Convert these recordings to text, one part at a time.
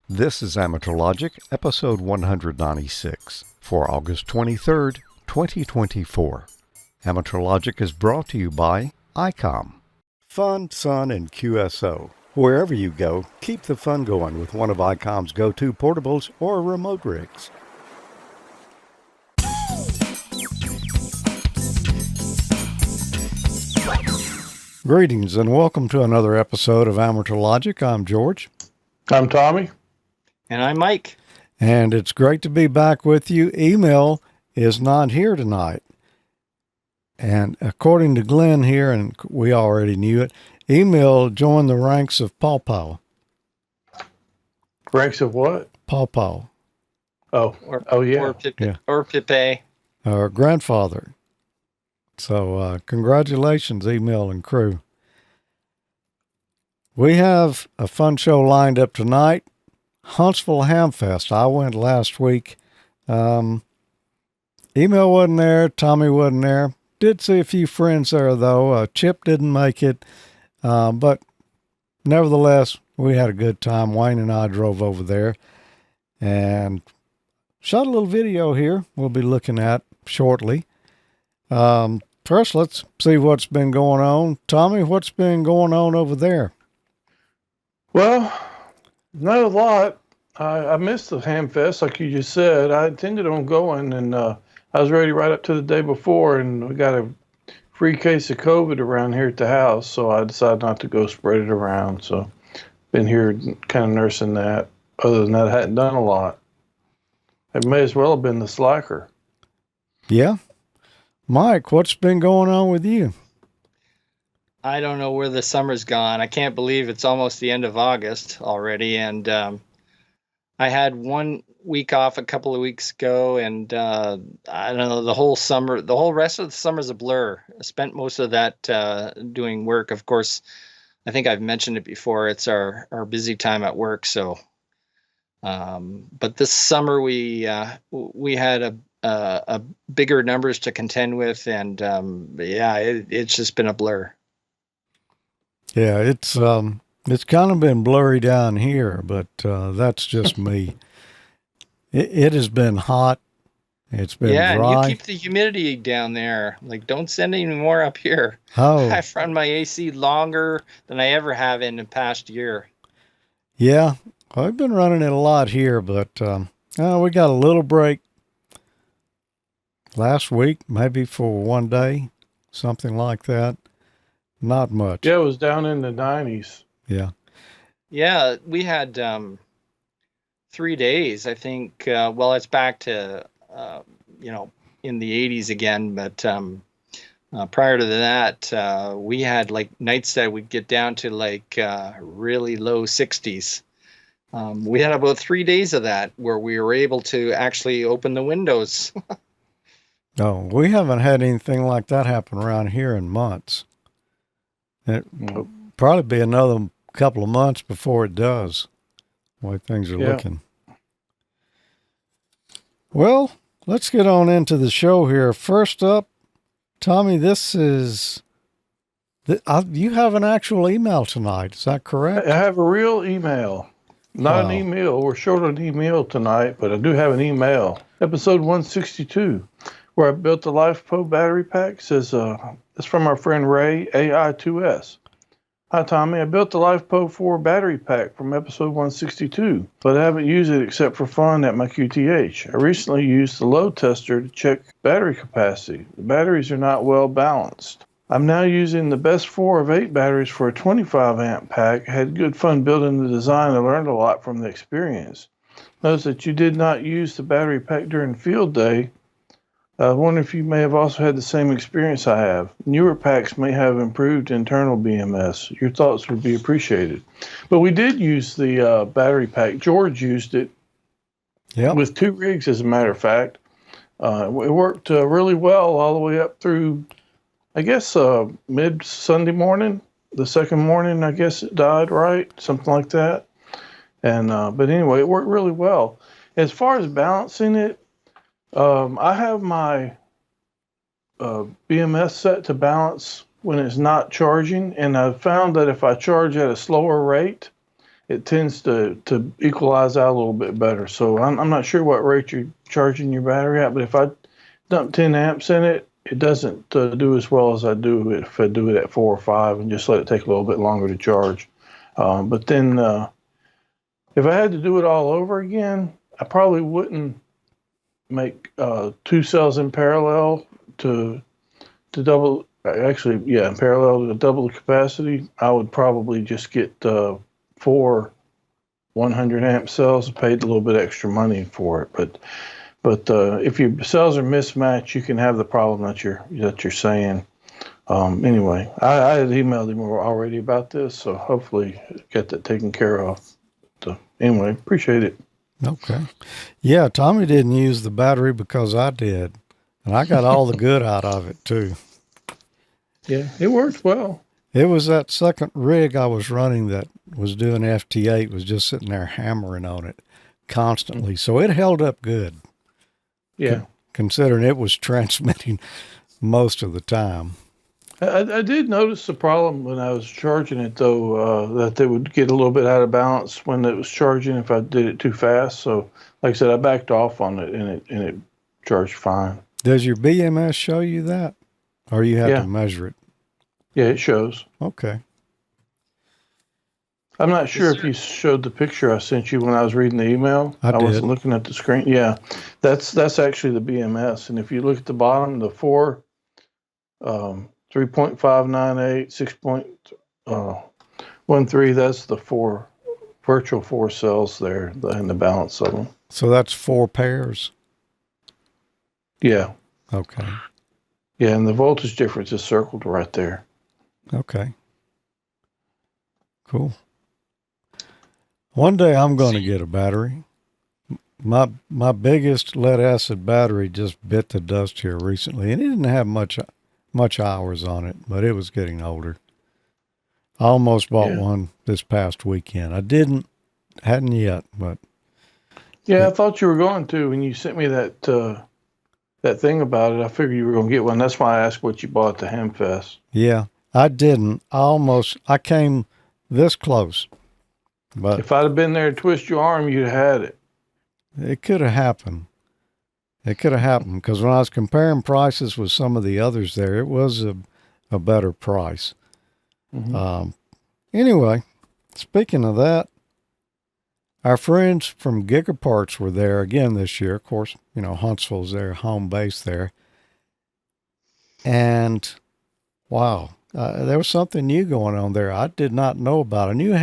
This is Amateur Logic, episode 196, for August 23rd, 2024. Amateur Logic is brought to you by ICOM. Fun, Sun, and QSO. Wherever you go, keep the fun going with one of ICOM's go-to portables or remote rigs. Greetings and welcome to another episode of Amateur Logic. I'm George. I'm Tommy. And I'm Mike. And it's great to be back with you. Email is not here tonight. And according to Glenn here, and we already knew it, email joined the ranks of Paw Paw. Ranks of what? Paw Paw. Oh, yeah. Or Pipe. Our grandfather. So congratulations, email and crew. We have a fun show lined up tonight. Huntsville Hamfest. I went last week. Email wasn't there. Tommy wasn't there. Did see a few friends there, though. Chip didn't make it. But nevertheless, we had a good time. Wayne and I drove over there and shot a little video here we'll be looking at shortly. First, let's see what's been going on. Tommy, what's been going on over there? Well, not a lot. I missed the Hamfest, like you just said. I intended on going, and I was ready right up to the day before, and we got a free case of COVID around here at the house, so I decided not to go spread it around. So been here kind of nursing that. Other than that, I hadn't done a lot. It may as well have been the slacker. Yeah. Mike, what's been going on with you? I don't know where the summer's gone. I can't believe it's almost the end of August already. And I had 1 week off a couple of weeks ago, and I don't know, the whole rest of the summer's a blur. I spent most of that doing work. Of course, I think I've mentioned it before. It's our busy time at work. So, but this summer we had a bigger numbers to contend with, and it's just been a blur. Yeah, it's kind of been blurry down here, but that's just me. It has been hot. It's been dry. And you keep the humidity down there. Like, don't send any more up here. Oh. I've run my AC longer than I ever have in the past year. Yeah, I've been running it a lot here, but we got a little break last week, maybe for one day, something like that. Not much. Yeah, it was down in the 90s. Yeah. Yeah, we had 3 days, I think. Well, it's back to, in the 80s again. But prior to that, we had like nights that we'd get down to like really low 60s. We had about 3 days of that where we were able to actually open the windows. No, we haven't had anything like that happen around here in months. It will probably be another couple of months before it does, the way things are looking. Well, let's get on into the show here. First up, Tommy, this is... you have an actual email tonight, is that correct? I have a real email. Not an email. We're short on email tonight, but I do have an email. Episode 162. Where I built the LifePo battery pack. Says it's from our friend Ray, AI2S. Hi Tommy, I built the LifePo 4 battery pack from episode 162, but I haven't used it except for fun at my QTH. I recently used the load tester to check battery capacity. The batteries are not well balanced. I'm now using the best 4 of 8 batteries for a 25 amp pack. I had good fun building the design and learned a lot from the experience. Notice that you did not use the battery pack during field day. I wonder if you may have also had the same experience I have. Newer packs may have improved internal BMS. Your thoughts would be appreciated. But we did use the battery pack. George used it with 2 rigs, as a matter of fact. It worked really well all the way up through, I guess, mid-Sunday morning. The second morning, I guess it died, right? Something like that. And but anyway, it worked really well. As far as balancing it, I have my BMS set to balance when it's not charging, and I've found that if I charge at a slower rate, it tends to equalize out a little bit better. So I'm not sure what rate you're charging your battery at, but if I dump 10 amps in it, it doesn't do as well as I do if I do it at 4 or 5 and just let it take a little bit longer to charge. But then if I had to do it all over again, I probably wouldn't make 2 cells in parallel to double. Actually, yeah, in parallel to double the capacity. I would probably just get 4 100 amp cells. Paid a little bit extra money for it, but if your cells are mismatched, you can have the problem that you're saying. Anyway, I had emailed him already about this, so hopefully get that taken care of. So anyway, appreciate it. Okay. Yeah, Tommy didn't use the battery because I did, and I got all the good out of it too. Yeah, it worked well. It was that second rig I was running that was doing FT8 was just sitting there hammering on it constantly. So it held up good. Yeah. Considering it was transmitting most of the time. I did notice the problem when I was charging it, though, that they would get a little bit out of balance when it was charging if I did it too fast. So, like I said, I backed off on it, and it charged fine. Does your BMS show you that? Or you have to measure it? Yeah, it shows. Okay. I'm not sure if you showed the picture I sent you when I was reading the email. I did. Wasn't looking at the screen. Yeah, that's actually the BMS. And if you look at the bottom, the 3.598, 6.13, that's the virtual 4 cells there and the balance of them. So that's 4 pairs? Yeah. Okay. Yeah, and the voltage difference is circled right there. Okay. Cool. One day I'm going to get a battery. My biggest lead acid battery just bit the dust here recently, and it didn't have much hours on it, but it was getting older. I almost bought one this past weekend. I hadn't yet, but I thought you were going to when you sent me that thing about it. I figured you were going to get one. That's why I asked what you bought at the Hamfest. Yeah, I didn't. I came this close, but if I'd have been there to twist your arm, you'd have had it. It could have happened. Because when I was comparing prices with some of the others there, it was a better price. Mm-hmm. Anyway, speaking of that, our friends from GigaParts were there again this year. Of course, Huntsville's their home base there. And wow, there was something new going on there I did not know about. I knew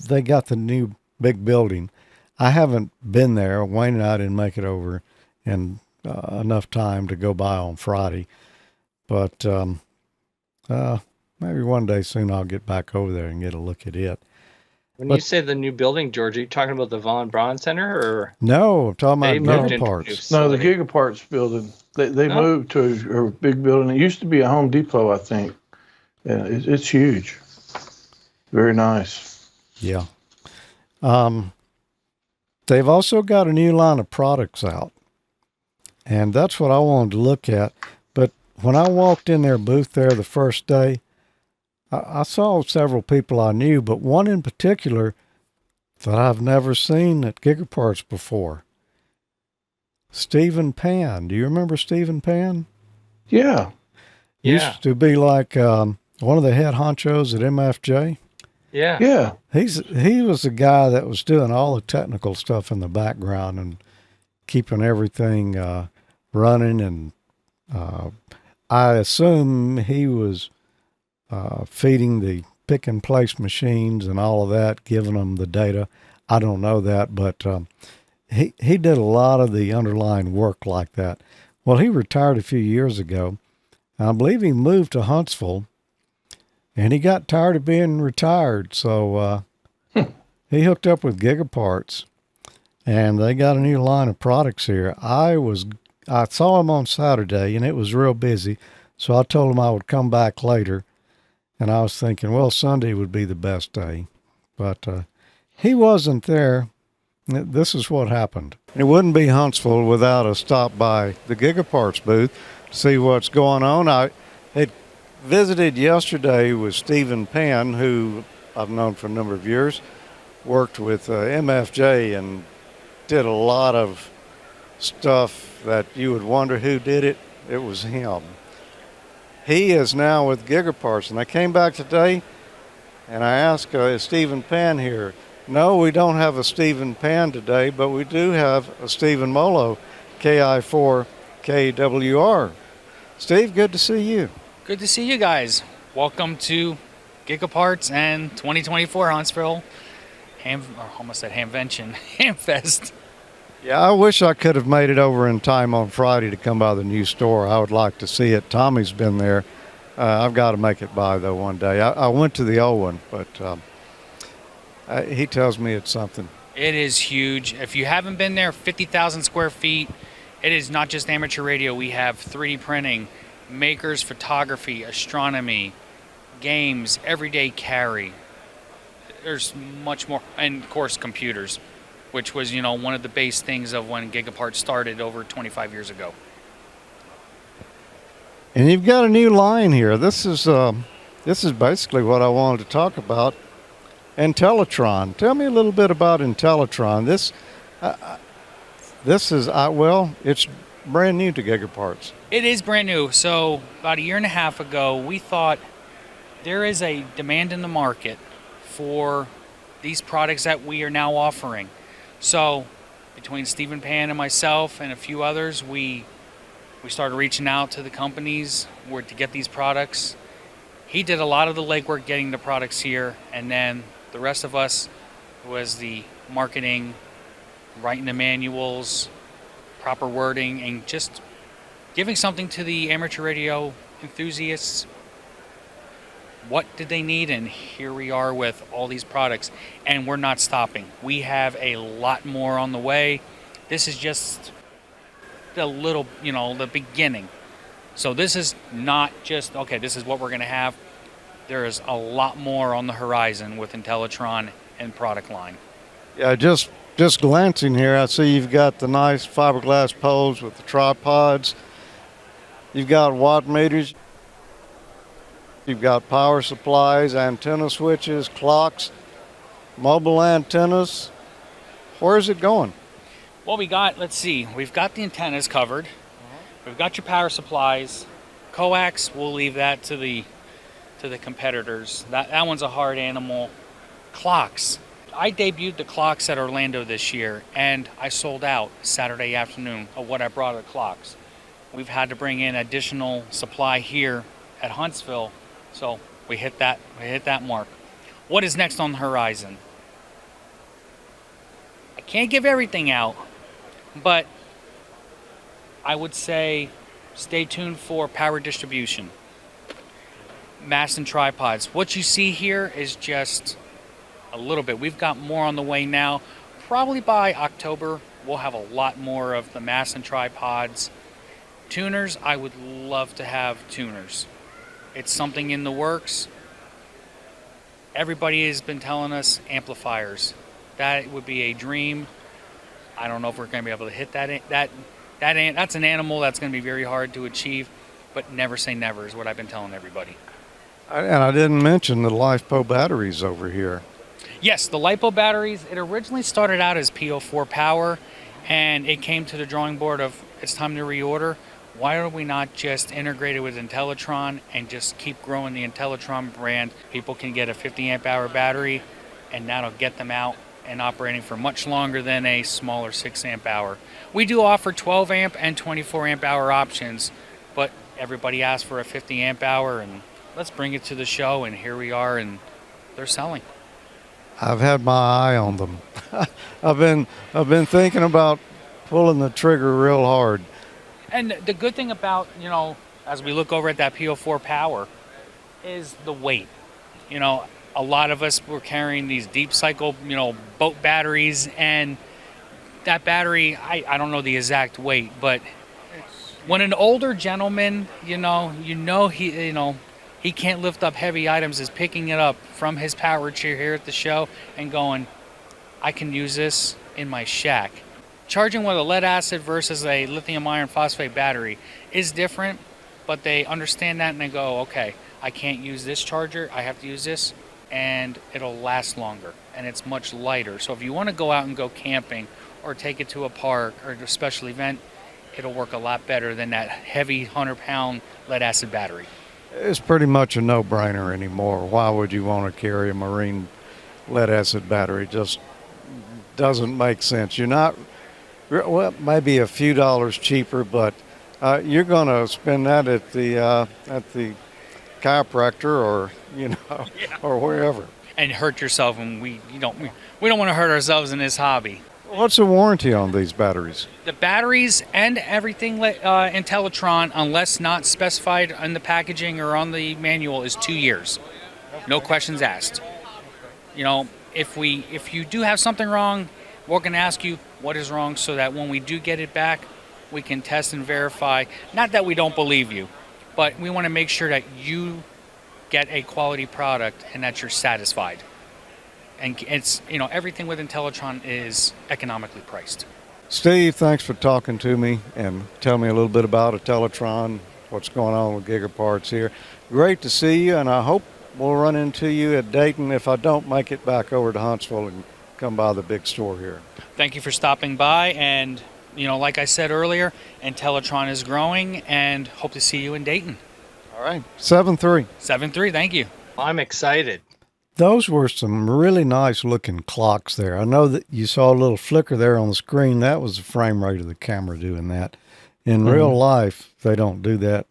they got the new big building. I haven't been there. Wayne and I didn't make it over in enough time to go by on Friday. But maybe one day soon I'll get back over there and get a look at it. When you say the new building, George, are you talking about the Von Braun Center? Or no, I'm talking about GigaParts. No, the GigaParts building. They moved to a big building. It used to be a Home Depot, I think. And it's huge. Very nice. Yeah. They've also got a new line of products out, and that's what I wanted to look at. But when I walked in their booth there the first day, I saw several people I knew, but one in particular that I've never seen at GigaParts before. Stephen Pan. Do you remember Stephen Pan? Yeah. Used to be like one of the head honchos at MFJ. Yeah. Yeah. He was the guy that was doing all the technical stuff in the background and keeping everything running. And I assume he was feeding the pick and place machines and all of that, giving them the data. I don't know that, but he did a lot of the underlying work like that. Well, he retired a few years ago. I believe he moved to Huntsville. And he got tired of being retired, so he hooked up with GigaParts, and they got a new line of products here. I saw him on Saturday, and it was real busy, so I told him I would come back later, and I was thinking, well, Sunday would be the best day. But he wasn't there. This is what happened. It wouldn't be Huntsville without a stop by the GigaParts booth to see what's going on. I had visited yesterday with Stephen Pan, who I've known for a number of years. worked with MFJ and did a lot of stuff that you would wonder who did it. It was him. He is now with GigaParts, and I came back today and I asked, is Stephen Pan here? No, we don't have a Stephen Pan today, but we do have a Stephen Molo, KI4KWR. Steve, good to see you. Good to see you guys. Welcome to GigaParts and 2024 Huntsville Hamfest. Yeah, I wish I could have made it over in time on Friday to come by the new store. I would like to see it. Tommy's been there. I've got to make it by, though, one day. I went to the old one, but he tells me it's something. It is huge. If you haven't been there, 50,000 square feet. It is not just amateur radio. We have 3D printing, makers, photography, astronomy, games, everyday carry. There's much more, and of course computers, which was, one of the base things of when GigaParts started over 25 years ago. And you've got a new line here. This is basically what I wanted to talk about. Intellitron. Tell me a little bit about Intellitron. This is it's brand new to GigaParts. It is brand new. So about a year and a half ago, we thought there is a demand in the market for these products that we are now offering. So between Stephen Pan and myself and a few others, we started reaching out to the companies to get these products. He did a lot of the legwork getting the products here, and then the rest of us was the marketing, writing the manuals, proper wording, and just giving something to the amateur radio enthusiasts. What did they need? And here we are with all these products, and we're not stopping. We have a lot more on the way. This is just a little, the beginning. So this is not just, okay, this is what we're going to have. There is a lot more on the horizon with Intellitron and product line. Yeah, just glancing here, I see you've got the nice fiberglass poles with the tripods. You've got watt meters. You've got power supplies, antenna switches, clocks, mobile antennas. Where is it going? Well, we've got the antennas covered. We've got your power supplies. Coax, we'll leave that to the competitors. That one's a hard animal. Clocks. I debuted the clocks at Orlando this year, and I sold out Saturday afternoon of what I brought of clocks. We've had to bring in additional supply here at Huntsville. So we hit that mark. What is next on the horizon? I can't give everything out, but I would say stay tuned for power distribution, mast and tripods. What you see here is just a little bit. We've got more on the way now. Probably by October, we'll have a lot more of the mast and tripods. Tuners, I would love to have tuners. It's something in the works. Everybody has been telling us amplifiers. That would be a dream. I don't know if we're going to be able to hit that. That's an animal that's going to be very hard to achieve, but never say never is what I've been telling everybody. And I didn't mention the LiFePo batteries over here. Yes, the LiPo batteries, it originally started out as PO4 power, and it came to the drawing board of it's time to reorder. Why are we not just integrated with Intellitron and just keep growing the Intellitron brand? People can get a 50 amp hour battery, and that'll get them out and operating for much longer than a smaller 6 amp hour. We do offer 12 amp and 24 amp hour options, but everybody asks for a 50 amp hour, and let's bring it to the show, and here we are, and they're selling. I've had my eye on them. I've been thinking about pulling the trigger real hard. And the good thing about, as we look over at that PO4 power, is the weight. A lot of us were carrying these deep cycle, boat batteries, and that battery, I don't know the exact weight, but when an older gentleman, he can't lift up heavy items, is picking it up from his power chair here at the show and going, I can use this in my shack. Charging with a lead acid versus a lithium iron phosphate battery is different, but they understand that and they go, okay, I can't use this charger, I have to use this, and it'll last longer, and it's much lighter. So if you want to go out and go camping or take it to a park or a special event, it'll work a lot better than that heavy 100-pound lead acid battery. It's pretty much a no-brainer anymore. Why would you want to carry a marine lead acid battery? Just doesn't make sense. You're not, well, maybe a few dollars cheaper, but you're going to spend that at the chiropractor or or wherever, and hurt yourself. And we don't want to hurt ourselves in this hobby. What's the warranty on these batteries? The batteries and everything Intellitron, unless not specified in the packaging or on the manual, is 2 years. No questions asked. If you do have something wrong, we're going to ask you what is wrong, so that when we do get it back, we can test and verify. Not that we don't believe you, but we want to make sure that you get a quality product and that you're satisfied. And it's, everything with Intellitron is economically priced. Steve, thanks for talking to me and tell me a little bit about Intellitron, what's going on with GigaParts here. Great to see you, and I hope we'll run into you at Dayton if I don't make it back over to Huntsville and come by the big store here. Thank you for stopping by, and like I said earlier, Intellitron is growing, and hope to see you in Dayton. All right, 7-3. 7-3, thank you. I'm excited. Those were some really nice looking clocks there. I know that you saw a little flicker there on the screen. That was the frame rate of the camera doing that. In real life, they don't do that.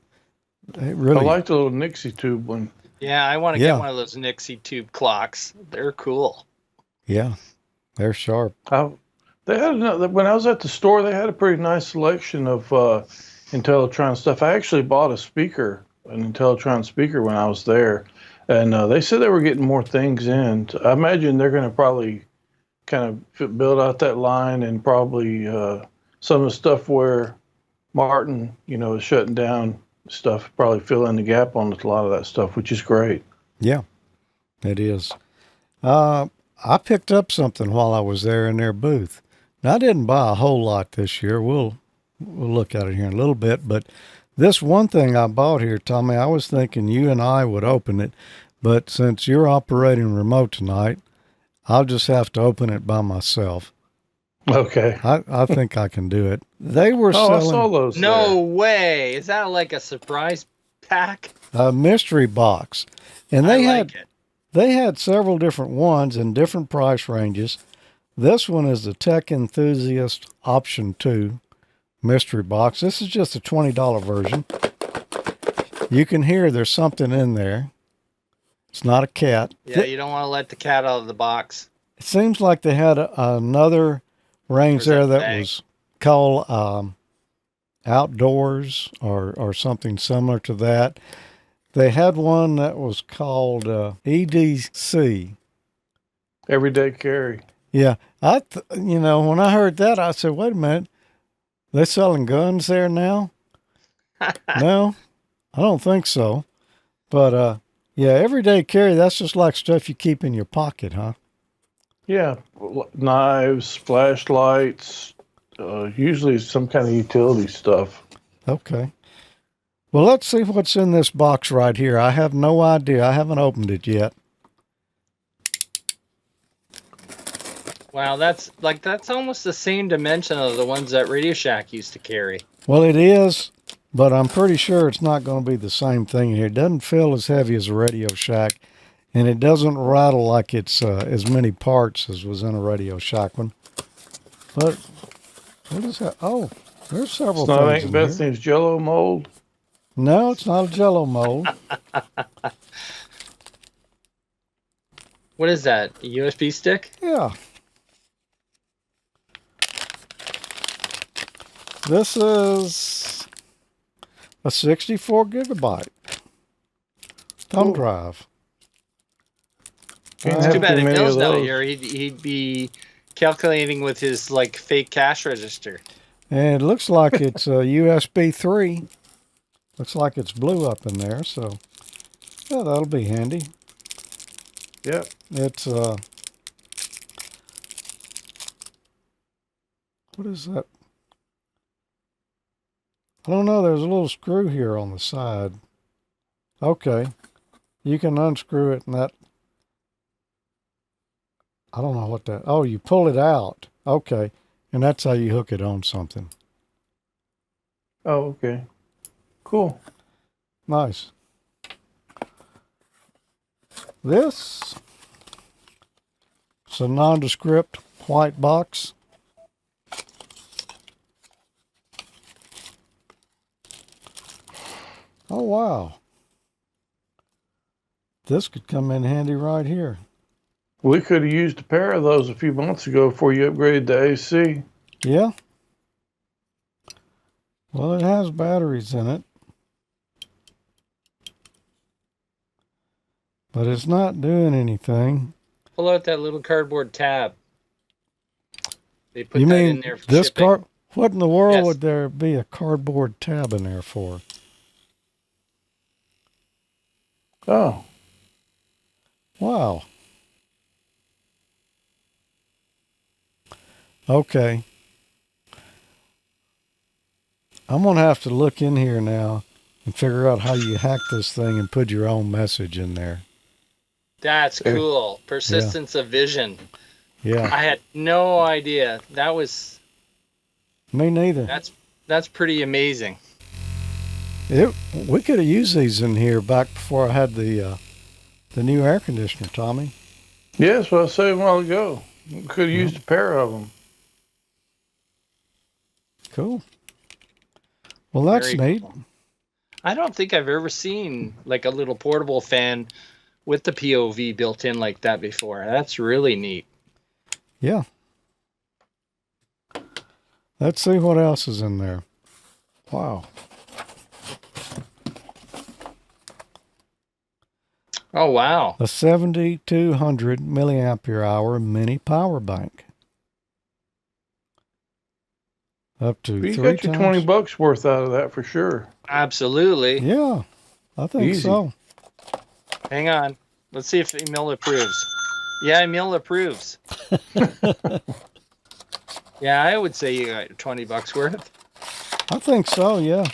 I like the little Nixie tube one. Yeah, I want to get one of those Nixie tube clocks. They're cool. Yeah, they're sharp. They had when I was at the store, they had a pretty nice selection of Intellitron stuff. I actually bought an Intellitron speaker when I was there. And they said they were getting more things in. I imagine they're going to probably kind of build out that line, and probably some of the stuff where Martin, is shutting down stuff, probably fill in the gap on a lot of that stuff, which is great. Yeah, it is. I picked up something while I was there in their booth. Now, I didn't buy a whole lot this year. We'll look at it here in a little bit, but this one thing I bought here, Tommy, I was thinking you and I would open it, but since you're operating remote tonight, I'll just have to open it by myself. Okay. I think I can do it. They were selling... I saw those. No way. Is that like a surprise pack? A mystery box. And they had several different ones in different price ranges. This one is the Tech Enthusiast Option 2. Mystery box. This is just a $20 version. You can hear there's something in there. It's not a cat. Yeah, you don't want to let the cat out of the box. It seems like they had another range there that was called Outdoors or something similar to that. They had one that was called EDC. Everyday Carry. Yeah. When I heard that, I said, wait a minute. They're selling guns there now? No, I don't think so. But, everyday carry, that's just like stuff you keep in your pocket, huh? Yeah, knives, flashlights, usually some kind of utility stuff. Okay. Well, let's see what's in this box right here. I have no idea. I haven't opened it yet. Wow, that's almost the same dimension of the ones that Radio Shack used to carry. Well, it is, but I'm pretty sure it's not going to be the same thing here. It doesn't feel as heavy as a Radio Shack, and it doesn't rattle like it's as many parts as was in a Radio Shack one. But what is that? Oh, there's several things in here. It's not Bethany's Jello mold? No, it's not a Jello mold. What is that? A USB stick? Yeah. This is a 64 gigabyte thumb drive. It's too bad Phil's not here. He'd be calculating with his fake cash register. And it looks like it's a USB 3. Looks like it's blue up in there, so yeah, that'll be handy. Yep. It's what is that? I don't know. There's a little screw here on the side. Okay. You can unscrew it, and that I don't know what that. Oh, you pull it out. Okay, and that's how you hook it on something. Oh, okay. Cool. Nice. This is a nondescript white box. Oh, wow. This could come in handy right here. We could have used a pair of those a few months ago before you upgraded to AC. Yeah. Well, it has batteries in it. But it's not doing anything. Pull out that little cardboard tab. They put You that mean in there for this shipping. What in the world Yes. would there be a cardboard tab in there for? Oh, Wow. Okay. I'm going to have to look in here now and figure out how you hack this thing and put your own message in there. That's cool. Persistence of vision. Yeah. I had no idea. That was Me neither. that's pretty amazing. We could have used these in here back before I had the new air conditioner, Tommy. yes, what I said a while ago. We could have used a pair of them. Cool. Well, that's Very neat. cool. I don't think I've ever seen like a little portable fan with the POV built in like that before. That's really neat. Yeah. Let's see what else is in there. Wow. Oh, wow. A 7,200 milliampere hour mini power bank. Up to You 3 got your times. $20 worth out of that for sure. Absolutely. Yeah, I think Easy. so. Hang on. Let's see if Emil approves. Yeah, Emil approves. Yeah, I would say you got $20 worth. I think so, yeah.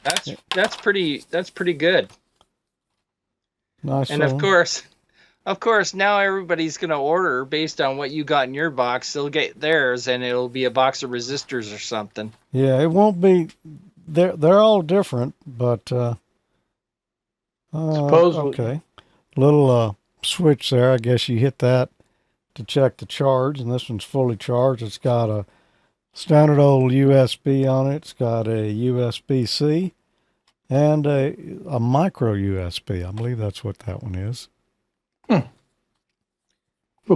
That's pretty good. Nice. And of course, now everybody's gonna order based on what you got in your box. They'll get theirs, and it'll be a box of resistors or something. Yeah, it won't be. They're all different, but Supposedly. okay. Little switch there. I guess you hit that to check the charge, and this one's fully charged. It's got a standard old USB on it. It's got a USB-C and a micro USB. I believe that's what that one is. Well,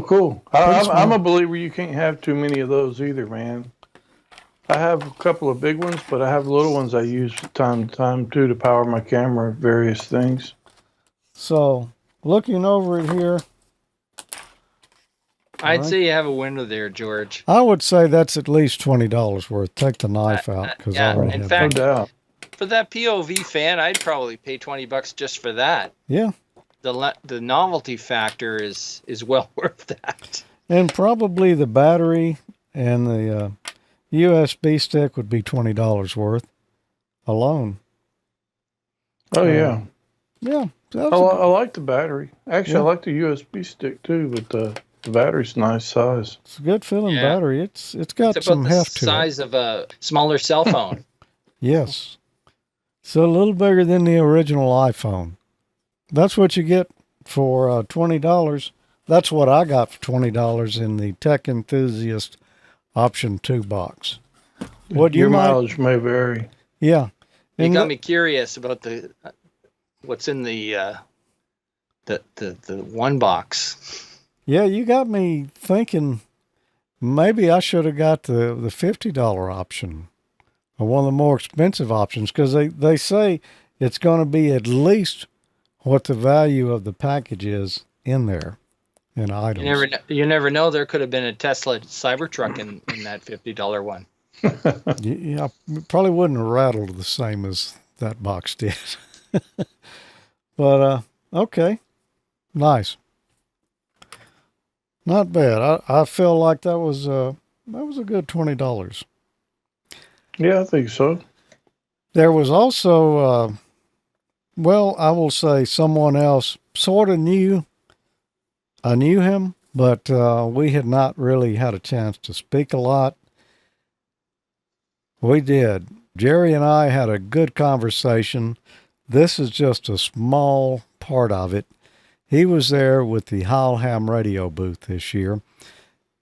cool. Pretty I'm small. a believer you can't have too many of those either, man. I have a couple of big ones, but I have little ones I use from time to time too to power my camera, various things. So, looking over it here, I'd Right. say you have a window there, George. I would say that's at least $20 worth. Take the knife out because yeah, I already in have fact- No doubt. For that POV fan, I'd probably pay $20 just for that. Yeah, The novelty factor is well worth that. and probably the battery and the USB stick would be $20 worth alone. Oh yeah. Yeah, that's I like the battery. Actually, Yeah. I like the USB stick too, but the battery's nice size. it's a good feeling Yeah. battery. It's got It's some about the heft to it. size of a smaller cell phone. Yes, so a little bigger than the original iPhone. That's what you get for $20. That's what I got for $20 in the Tech Enthusiast Option 2 box. What Your you might, mileage may vary. yeah. You And got the- me curious about what's in the one box. Yeah, you got me thinking maybe I should have got the $50 option or one of the more expensive options because they say it's going to be at least what the value of the package is in there in items. You never know. There could have been a Tesla Cybertruck in that $50 one. Yeah, it probably wouldn't have rattled the same as that box did. But okay, nice, not bad. I feel like that was a good $20. Yeah, I think so. There was also, well, I will say someone else sort of knew. I knew him, but we had not really had a chance to speak a lot. We did. Jerry and I had a good conversation. This is just a small part of it. He was there with the Heil Ham Radio booth this year.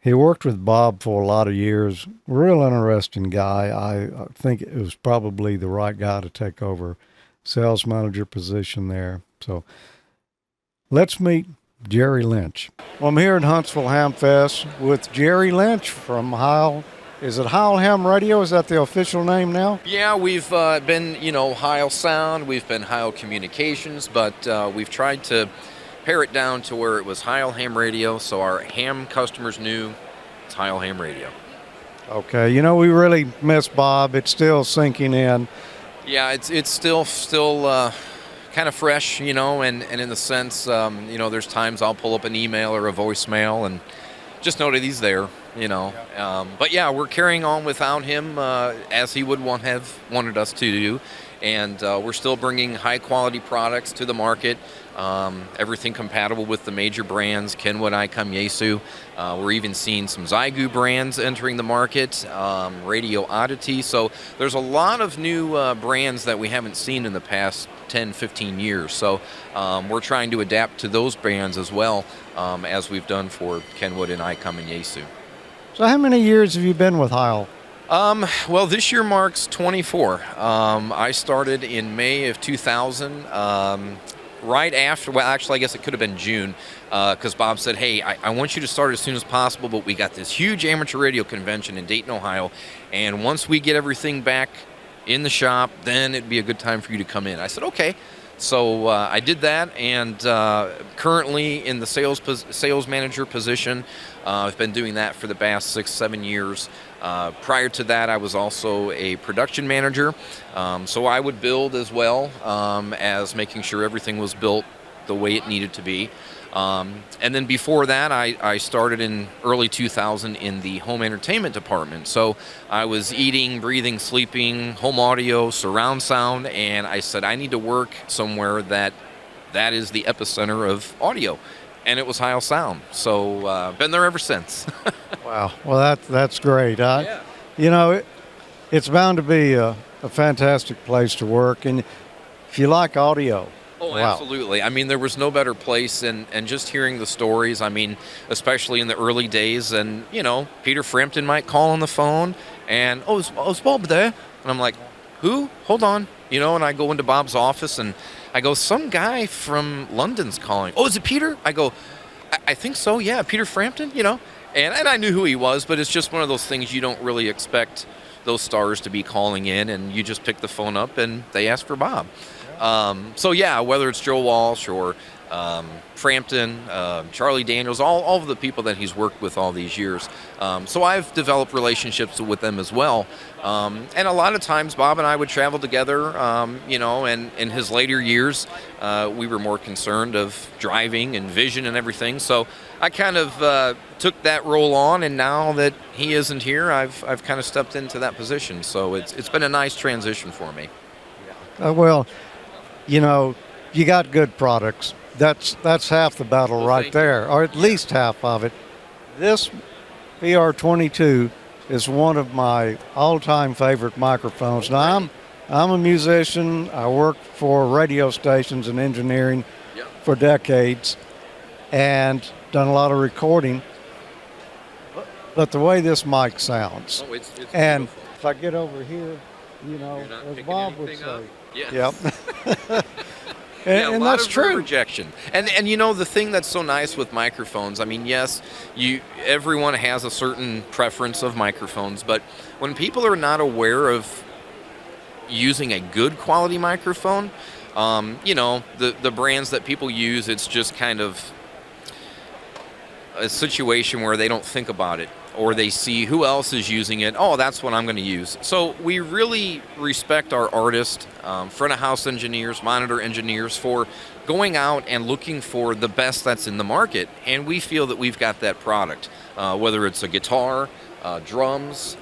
He worked with Bob for a lot of years. Real interesting guy. I think it was probably the right guy to take over sales manager position there. So let's meet Jerry Lynch. Well, I'm here at Huntsville Hamfest with Jerry Lynch from Heil. Is it Heil Ham Radio? Is that the official name now? Yeah, we've been, Heil Sound. We've been Heil Communications, but we've tried to pare it down to where it was Heil Ham Radio, so our ham customers knew it's Heil Ham Radio. Okay, we really miss Bob. It's still sinking in. Yeah, it's still kind of fresh, and in the sense, there's times I'll pull up an email or a voicemail and just know that he's there, But yeah, we're carrying on without him as he would have wanted us to do, and we're still bringing high-quality products to the market. Everything compatible with the major brands, Kenwood, ICOM, Yaesu. We're even seeing some Zygu brands entering the market, Radio Oddity. So there's a lot of new brands that we haven't seen in the past 10, 15 years. So we're trying to adapt to those brands as well, as we've done for Kenwood and ICOM and Yaesu. So how many years have you been with Heil? Well, this year marks 24. I started in May of 2000. Right after, well, actually, I guess it could have been June, because Bob said, hey, I want you to start as soon as possible, but we got this huge amateur radio convention in Dayton, Ohio, and once we get everything back in the shop, then it'd be a good time for you to come in. I said, okay. So I did that, and currently in the sales manager position. I've been doing that for the past 6-7 years. Prior to that, I was also a production manager, so I would build as well as making sure everything was built the way it needed to be. And then before that, I started in early 2000 in the home entertainment department. So I was eating, breathing, sleeping, home audio, surround sound, and I said I need to work somewhere that is the epicenter of audio. And it was Heil Sound. So been there ever since. Wow. Well, that's great. Yeah. It's bound to be a fantastic place to work. And if you like audio. Oh, wow. Absolutely. I mean, there was no better place, and just hearing the stories, I mean, especially in the early days, and, Peter Frampton might call on the phone, and, is Bob there? And I'm like, who? Hold on. And I go into Bob's office, and I go, some guy from London's calling. Oh, is it Peter? I go, I think so, yeah, Peter Frampton, And I knew who he was, but it's just one of those things you don't really expect those stars to be calling in, and you just pick the phone up, and they ask for Bob. So yeah, whether it's Joe Walsh or Frampton, Charlie Daniels, all of the people that he's worked with all these years. So I've developed relationships with them as well. And a lot of times Bob and I would travel together, and in his later years, we were more concerned of driving and vision and everything. So I kind of took that role on, and now that he isn't here, I've kind of stepped into that position. So it's been a nice transition for me. Well, you got good products. That's half the battle right there, or at least half of it. This PR22 is one of my all-time favorite microphones. Now, I'm a musician. I worked for radio stations and engineering for decades and done a lot of recording. But the way this mic sounds, it's and beautiful. if I get over here, as Bob would say, Yes. yep. And a lot that's of true. rejection. And the thing that's so nice with microphones, I mean, yes, everyone has a certain preference of microphones, but when people are not aware of using a good quality microphone, the brands that people use, it's just kind of a situation where they don't think about it, or they see who else is using it. Oh, that's what I'm going to use. So we really respect our artists, front of house engineers, monitor engineers, for going out and looking for the best that's in the market. And we feel that we've got that product, whether it's a guitar, drums,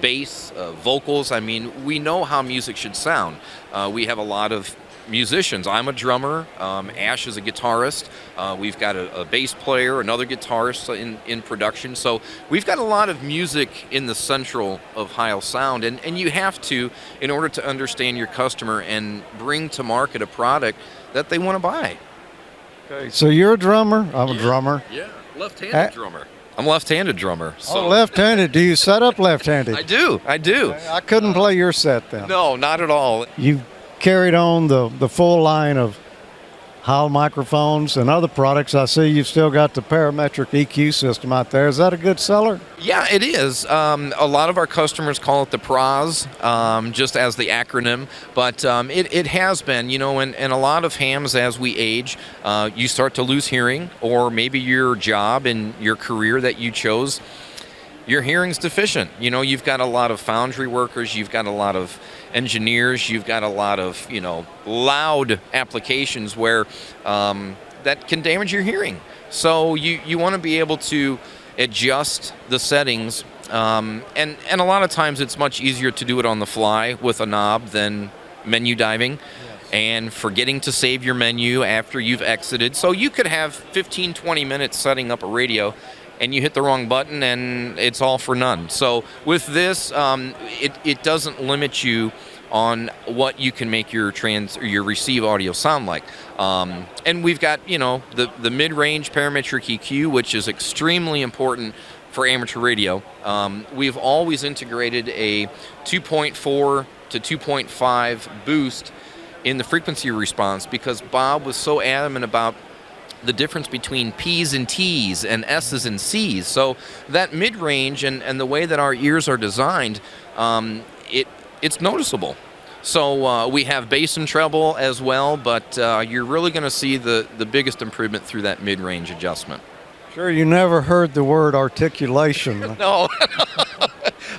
bass, vocals. I mean, we know how music should sound. We have a lot of musicians. I'm a drummer. Ash is a guitarist. We've got a bass player, another guitarist in production. So we've got a lot of music in the central of Heil Sound. And you have to, in order to understand your customer and bring to market a product that they want to buy. Okay. So you're a drummer. I'm a drummer. Yeah, left-handed drummer. I'm a left-handed drummer. So. Oh, left-handed. Do you set up left-handed? I do. I couldn't play your set then. No, not at all. You carried on the full line of Heil microphones and other products. I see you've still got the parametric EQ system out there. Is that a good seller? Yeah, it is. A lot of our customers call it the PROS, just as the acronym, but it has been, and a lot of hams, as we age, you start to lose hearing, or maybe your job and your career that you chose, your hearing's deficient. You've got a lot of foundry workers, you've got a lot of engineers, you've got a lot of, loud applications where that can damage your hearing. So you want to be able to adjust the settings, and a lot of times it's much easier to do it on the fly with a knob than menu diving. Yes. And forgetting to save your menu after you've exited. So you could have 15-20 minutes setting up a radio and you hit the wrong button and it's all for none. So with this, it doesn't limit you on what you can make your receive audio sound like. And we've got, the mid-range parametric EQ, which is extremely important for amateur radio. We've always integrated a 2.4 to 2.5 boost in the frequency response because Bob was so adamant about the difference between P's and T's and S's and C's. So that mid-range and the way that our ears are designed, it's noticeable. So we have bass and treble as well, but you're really going to see the biggest improvement through that mid-range adjustment. Sure, you never heard the word articulation. No.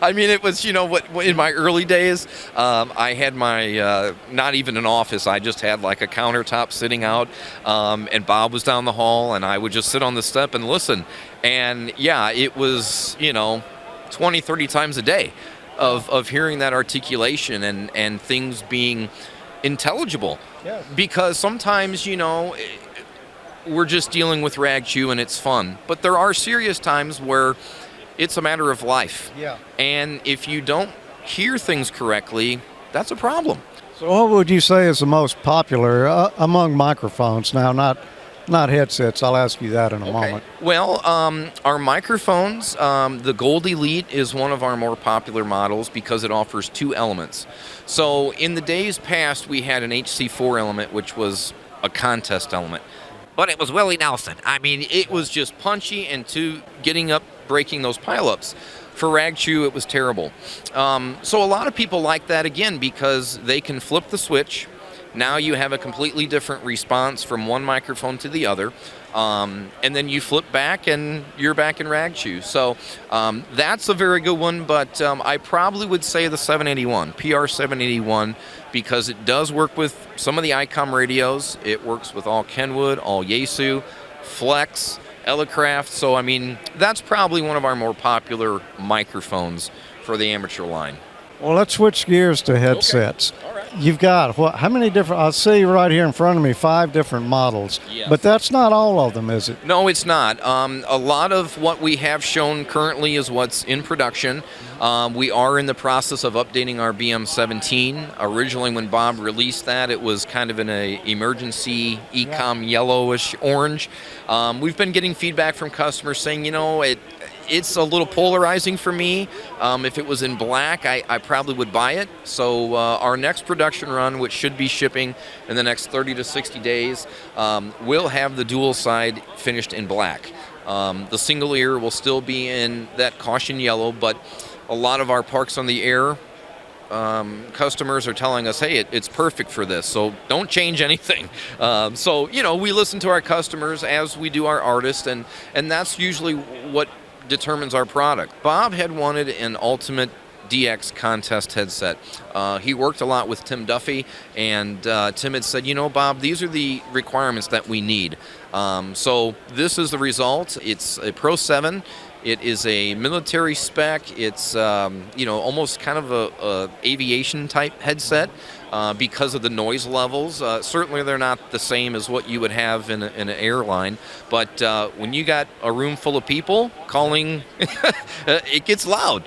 I mean, it was, in my early days, I had my, not even an office, I just had like a countertop sitting out, and Bob was down the hall, and I would just sit on the step and listen. And yeah, it was, 20, 30 times a day of hearing that articulation and things being intelligible. Yeah. Because sometimes, we're just dealing with rag chew and it's fun. But there are serious times where it's a matter of life. Yeah. And if you don't hear things correctly, that's a problem. So what would you say is the most popular among microphones? Now, not headsets. I'll ask you that in a moment. Well, our microphones, the Gold Elite is one of our more popular models because it offers two elements. So in the days past, we had an HC4 element, which was a contest element. But it was Willie Nelson. I mean, it was just punchy and getting up, breaking those pileups. For rag chew, it was terrible. So a lot of people like that, again, because they can flip the switch. Now you have a completely different response from one microphone to the other. And then you flip back and you're back in rag chew. So that's a very good one, but I probably would say the 781, PR781, because it does work with some of the ICOM radios. It works with all Kenwood, all Yaesu, Flex, Elecraft. So, I mean, that's probably one of our more popular microphones for the amateur line. Well, let's switch gears to headsets. Okay. All right. You've got, how many different, I see right here in front of me, 5 different models. Yes. But that's not all of them, is it? No, it's not. A lot of what we have shown currently is what's in production. We are in the process of updating our BM17. Originally, when Bob released that, it was kind of in an emergency ECOM yellowish orange. We've been getting feedback from customers saying, it's a little polarizing for me. If it was in black, I probably would buy it. So our next production run, which should be shipping in the next 30 to 60 days, will have the dual side finished in black. The single ear will still be in that caution yellow, but a lot of our Parks on the Air customers are telling us, hey, it's perfect for this, so don't change anything. So, we listen to our customers as we do our artists, and that's usually what determines our product. Bob had wanted an Ultimate DX contest headset. He worked a lot with Tim Duffy, and Tim had said, Bob, these are the requirements that we need. So this is the result. It's a Pro 7. It is a military spec. It's almost kind of a aviation type headset because of the noise levels. Certainly they're not the same as what you would have in an airline, but when you got a room full of people calling, it gets loud.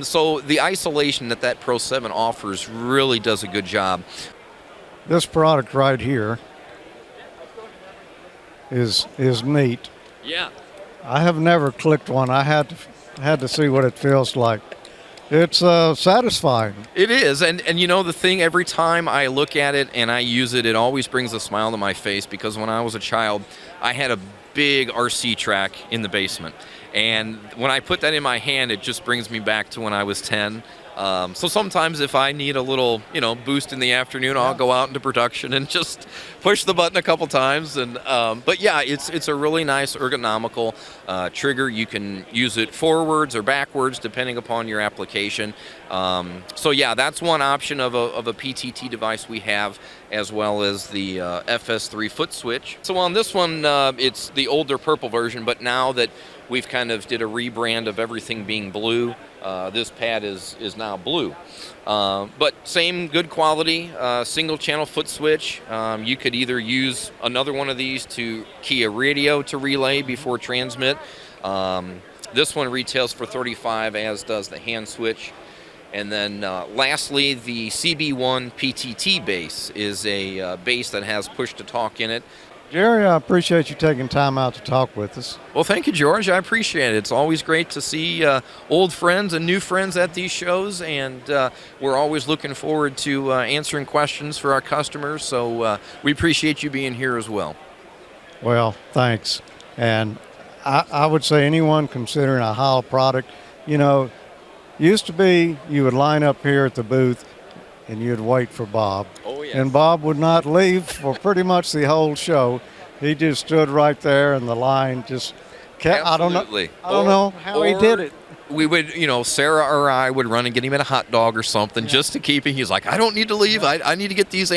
So the isolation that Pro 7 offers really does a good job. This product right here is neat. Yeah. I have never clicked one. I had to see what it feels like. It's satisfying. It is, and the thing, every time I look at it and I use it, it always brings a smile to my face, because when I was a child, I had a big RC track in the basement, and when I put that in my hand, it just brings me back to when I was 10. So sometimes if I need a little, boost in the afternoon, I'll go out into production and just push the button a couple times. And but yeah, it's a really nice ergonomical trigger. You can use it forwards or backwards depending upon your application. So yeah, that's one option of a PTT device we have, as well as the FS3 foot switch. So on this one, it's the older purple version, but now that we've kind of did a rebrand of everything being blue, this pad is now blue. But same good quality, single channel foot switch. You could either use another one of these to key a radio to relay before transmit. This one retails for $35, as does the hand switch. And then lastly, the CB1 PTT base is a base that has push to talk in it. Jerry, I appreciate you taking time out to talk with us. Well, thank you, George. I appreciate it. It's always great to see old friends and new friends at these shows, and we're always looking forward to answering questions for our customers, so we appreciate you being here as well. Well, thanks. And I would say anyone considering a Heil product, used to be you would line up here at the booth and you'd wait for Bob. Oh, yes. And Bob would not leave for pretty much the whole show. He just stood right there, and the line just kept. Absolutely. I don't know how he did it. We would, Sarah or I would run and get him a hot dog or something just to keep him. He's like, I don't need to leave. I need to get these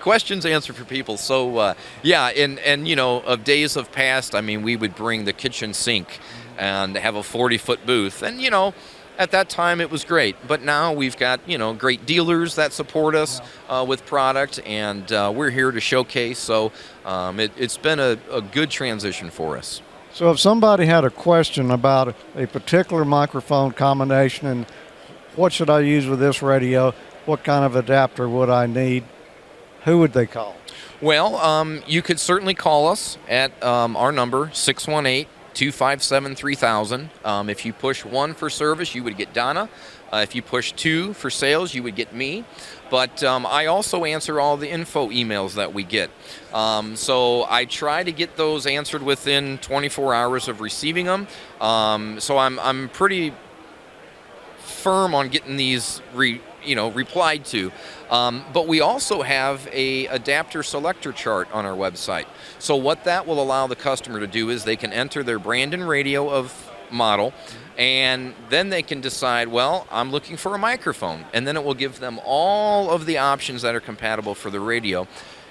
questions answered for people. So, and of days of past, we would bring the kitchen sink and have a 40-foot booth. And, at that time, it was great, but now we've got, great dealers that support us with product, and we're here to showcase, so it's been a good transition for us. So if somebody had a question about a particular microphone combination and what should I use with this radio, what kind of adapter would I need, who would they call? Well, you could certainly call us at our number, 618-257-3000. If you push 1 for service, you would get Donna. If you push 2 for sales, you would get me. But I also answer all the info emails that we get. So I try to get those answered within 24 hours of receiving them. So I'm pretty firm on getting these replied to. But we also have a adapter selector chart on our website. So what that will allow the customer to do is they can enter their brand and radio of model, and then they can decide, well, I'm looking for a microphone, and then it will give them all of the options that are compatible for the radio,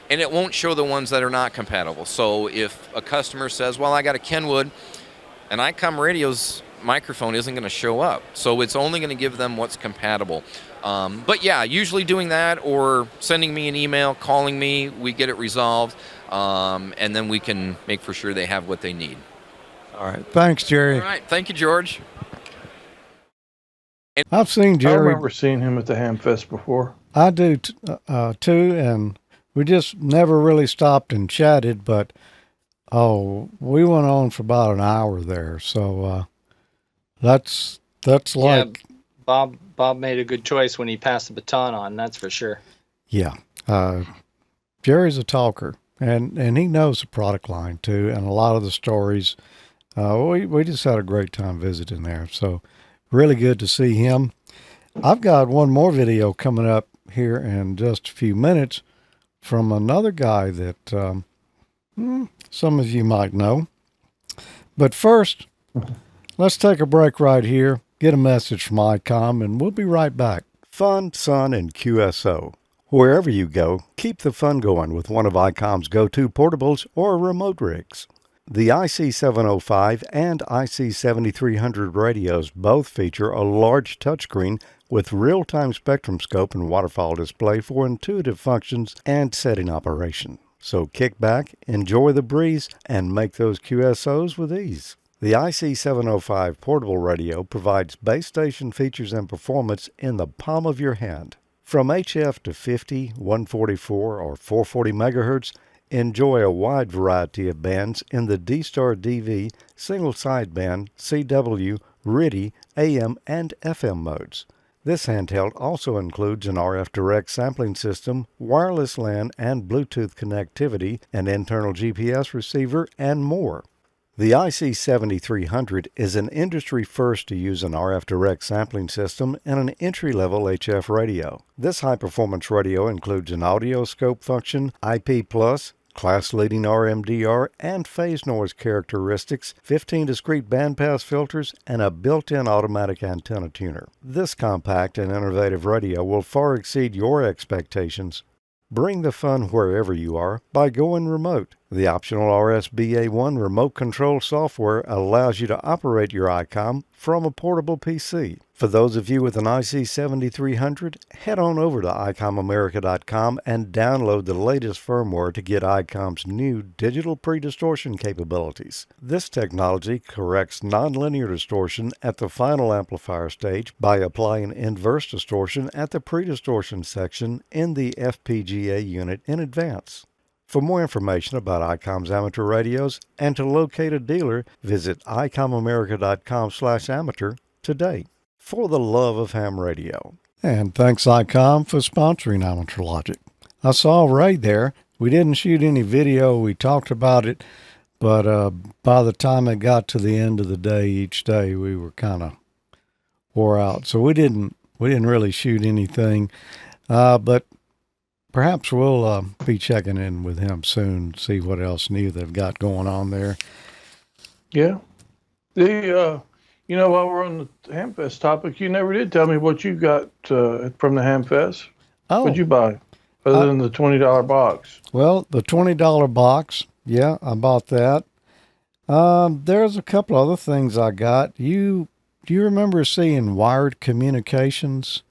and it won't show the ones that are not compatible. So if a customer says, well, I got a Kenwood, an ICOM radio's microphone isn't going to show up, so it's only going to give them what's compatible. But yeah, usually doing that or sending me an email, calling me, we get it resolved, and then we can make for sure they have what they need. All right. Thanks, Jerry. All right. Thank you, George. I've seen I Jerry. remember seeing him at the Hamfest before. I do too, and we just never really stopped and chatted, but we went on for about an hour there, so that's like Bob made a good choice when he passed the baton on, that's for sure. Yeah. Jerry's a talker, and he knows the product line too, and a lot of the stories. We just had a great time visiting there, so really good to see him. I've got one more video coming up here in just a few minutes from another guy that some of you might know. But first, let's take a break right here, get a message from ICOM, and we'll be right back. Fun, Sun, and QSO. Wherever you go, keep the fun going with one of ICOM's go-to portables or remote rigs. The IC705 and IC7300 radios both feature a large touchscreen with real-time spectrum scope and waterfall display for intuitive functions and setting operation. So kick back, enjoy the breeze, and make those QSOs with ease. The IC705 portable radio provides base station features and performance in the palm of your hand. From HF to 50, 144, or 440 megahertz, enjoy a wide variety of bands in the D-Star DV, single sideband, CW, RTTY, AM, and FM modes. This handheld also includes an RF direct sampling system, wireless LAN and Bluetooth connectivity, an internal GPS receiver, and more. The IC7300 is an industry first to use an RF direct sampling system and an entry-level HF radio. This high-performance radio includes an audio scope function, IP+, class-leading RMDR and phase noise characteristics, 15 discrete bandpass filters, and a built-in automatic antenna tuner. This compact and innovative radio will far exceed your expectations. Bring the fun wherever you are by going remote. The optional RSBA1 remote control software allows you to operate your ICOM from a portable PC. For those of you with an IC7300, head on over to ICOMAmerica.com and download the latest firmware to get ICOM's new digital pre-distortion capabilities. This technology corrects nonlinear distortion at the final amplifier stage by applying inverse distortion at the pre-distortion section in the FPGA unit in advance. For more information about ICOM's amateur radios and to locate a dealer, visit ICOMAmerica.com/amateur today. For the love of ham radio. And thanks ICOM for sponsoring AmateurLogic. I saw Ray there. We didn't shoot any video. We talked about it, but by the time it got to the end of the day each day, we were kind of wore out. So we didn't really shoot anything, but perhaps we'll be checking in with him soon, see what else new they've got going on there. Yeah. While we're on the Hamfest topic, you never did tell me what you got from the Hamfest. Oh. What'd you buy, other than the $20 box? Well, the $20 box, yeah, I bought that. There's a couple other things I got. Do you remember seeing wired communications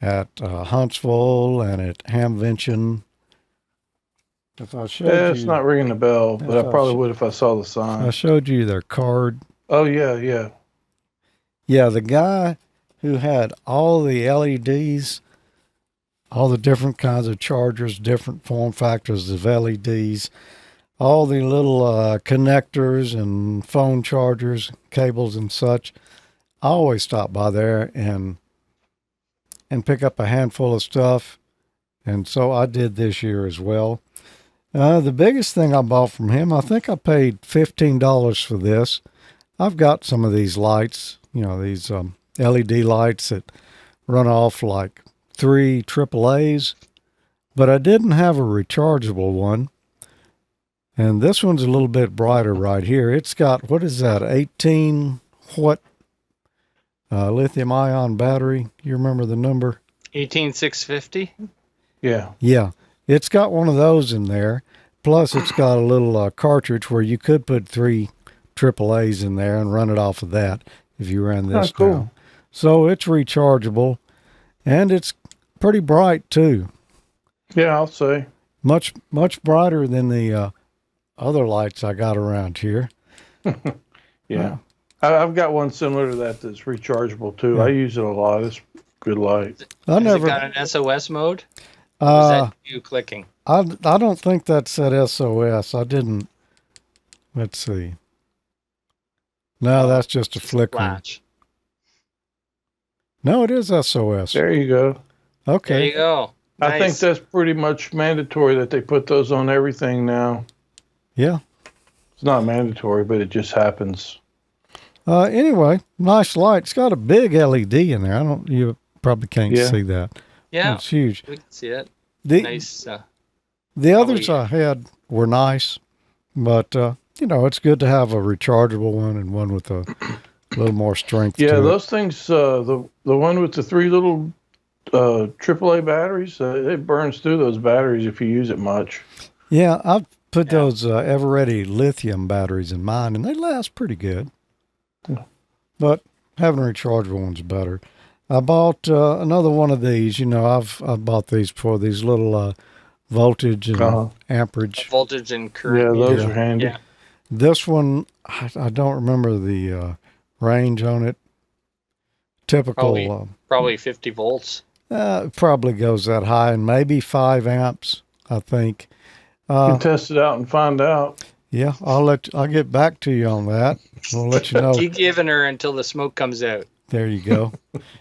at Huntsville and at Hamvention? If I showed you, It's not ringing the bell, but I probably would if I saw the sign. I showed you their card. Oh, yeah. Yeah, the guy who had all the LEDs, all the different kinds of chargers, different form factors of LEDs, all the little connectors and phone chargers, cables and such. I always stop by there and pick up a handful of stuff. And so I did this year as well. The biggest thing I bought from him, I think I paid $15 for this. I've got some of these lights, these LED lights that run off like 3 AAAs, but I didn't have a rechargeable one. And this one's a little bit brighter right here. It's got, 18 watt lithium ion battery. You remember the number? 18650? Yeah. Yeah. It's got one of those in there. Plus it's got a little cartridge where you could put 3 AAAs in there and run it off of that if you ran this cool. down. So it's rechargeable and it's pretty bright too. Yeah, I'll say. Much brighter than the other lights I got around here. Yeah. I've got one similar to that that's rechargeable too. Yeah. I use it a lot. It's good light. Has it got an SOS mode? Or is that you clicking? I don't think that said SOS. I didn't. Let's see. No, that's just a flickering. No, it is SOS. There you go. Okay. There you go. Nice. I think that's pretty much mandatory that they put those on everything now. Yeah. It's not mandatory, but it just happens. Anyway, nice light. It's got a big LED in there. You probably can't see that. Yeah. It's huge. We can see it. Nice. The others I had were nice, but it's good to have a rechargeable one and one with a little more strength. Yeah, to those things. The one with the 3 little AAA batteries, it burns through those batteries if you use it much. Yeah, put those ever-ready lithium batteries in mine, and they last pretty good. Yeah. But having rechargeable ones better. I bought another one of these. You know, I've bought these before. These little voltage and amperage. Voltage and current. Yeah, those are handy. Yeah. This one, I don't remember the range on it. Typical. Probably 50 volts. It probably goes that high, and maybe 5 amps, I think. You can test it out and find out. Yeah, I'll get back to you on that. We'll let you know. Keep giving her until the smoke comes out. There you go.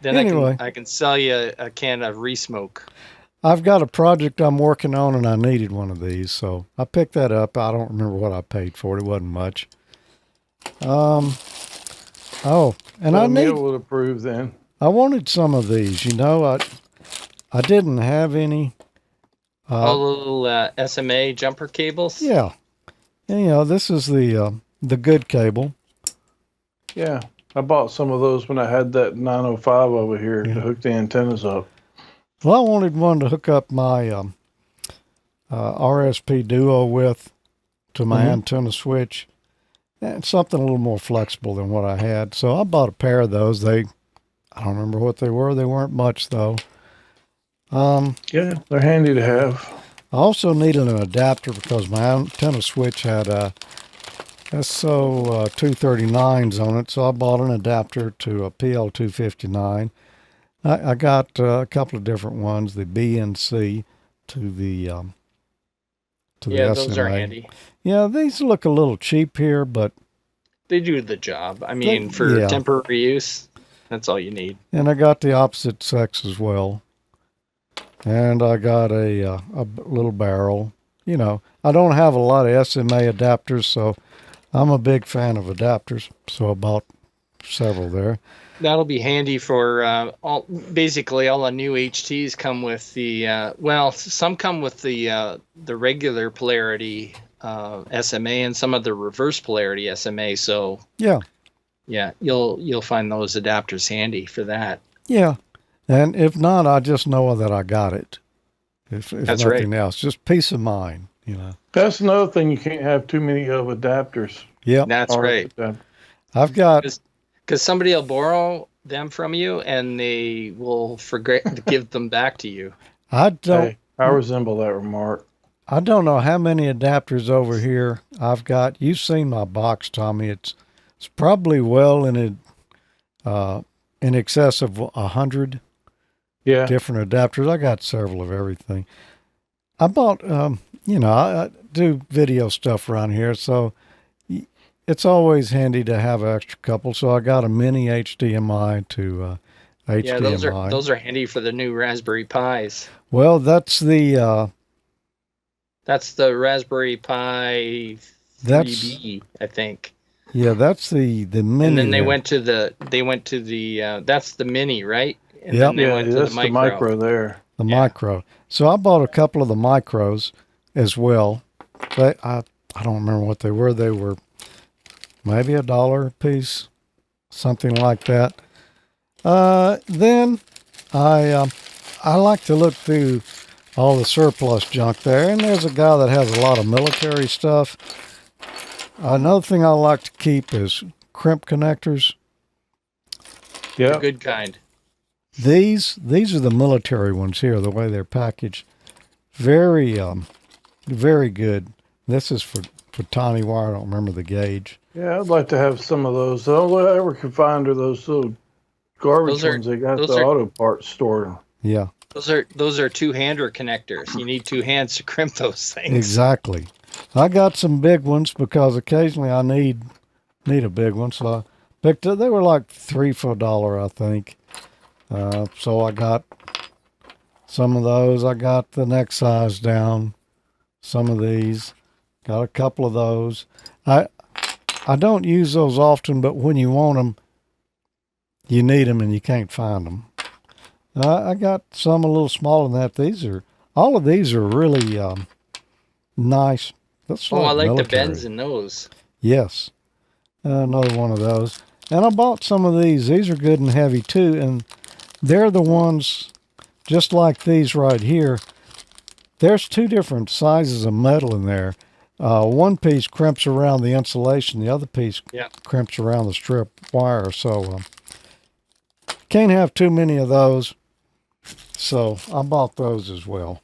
Then Anyway. I can sell you a can of re-smoke. I've got a project I'm working on, and I needed one of these, so I picked that up. I don't remember what I paid for it. It wasn't much. And I would approve then. I wanted some of these. You know, I didn't have any. Little SMA jumper cables. Yeah. And, you know, this is the good cable. Yeah, I bought some of those when I had that 905 over here to hook the antennas up. Well, I wanted one to hook up my RSP Duo with to my antenna switch, and something a little more flexible than what I had. So I bought a pair of those. I don't remember what they were. They weren't much though. Yeah, they're handy to have. I also needed an adapter because my antenna switch had SO 239s on it, so I bought an adapter to a PL259. I got a couple of different ones, the B and C to the the those SMA. are handy. Yeah, these look a little cheap here, but They do the job. I mean, for temporary use, that's all you need. and I got the opposite sex as well. And I got a little barrel. You know, I don't have a lot of SMA adapters, so I'm a big fan of adapters. So I bought several there. That'll be handy for basically all the new HTs come with the some come with the regular polarity SMA and some of the reverse polarity SMA. So Yeah, you'll find those adapters handy for that. yeah. And if not, I just know that I got it. If That's nothing right. else, just peace of mind, you know. That's another thing. You can't have too many of adapters. Yep. That's right. I've got Because somebody will borrow them from you and they will forget to give them back to you. I resemble that remark. I don't know how many adapters over here I've got. You've seen my box, Tommy. It's probably well in excess of 100 Yeah. different adapters. I got several of everything. I bought, I do video stuff around here, so it's always handy to have an extra couple. So I got a mini HDMI to HDMI. Yeah, those are handy for the new Raspberry Pis. Well, that's the Raspberry Pi 3B, I think. Yeah, that's the mini. And then they went to the that's the mini, right? And Yep. then they went to that's the micro. there. The micro. So I bought a couple of the micros as well. I don't remember what they were. They were maybe $1 a piece, something like that. Then I like to look through all the surplus junk there, and there's a guy that has a lot of military stuff. Another thing I like to keep is crimp connectors. Yeah. The good kind. These are the military ones here, the way they're packaged. Very, very good. This is for tiny wire. I don't remember the gauge. Yeah, I'd like to have some of those. All I ever could find are those little garbage ones they got at the auto parts store. Yeah. Those are two-hander connectors. You need two hands to crimp those things. Exactly. I got some big ones because occasionally I need a big one. So I picked up. They were like $3 for $1, I think. So I got some of those. I got the next size down. Some of these. Got a couple of those. I don't use those often, but when you want them, you need them and you can't find them. I got some a little smaller than that. All of these are really nice. That's I like military. the bends in those. Yes. Another one of those. And I bought some of these. These are good and heavy too. And they're the ones just like these right here. There's two different sizes of metal in there. one piece crimps around the insulation, the other piece crimps around the strip wire. So can't have too many of those. So I bought those as well.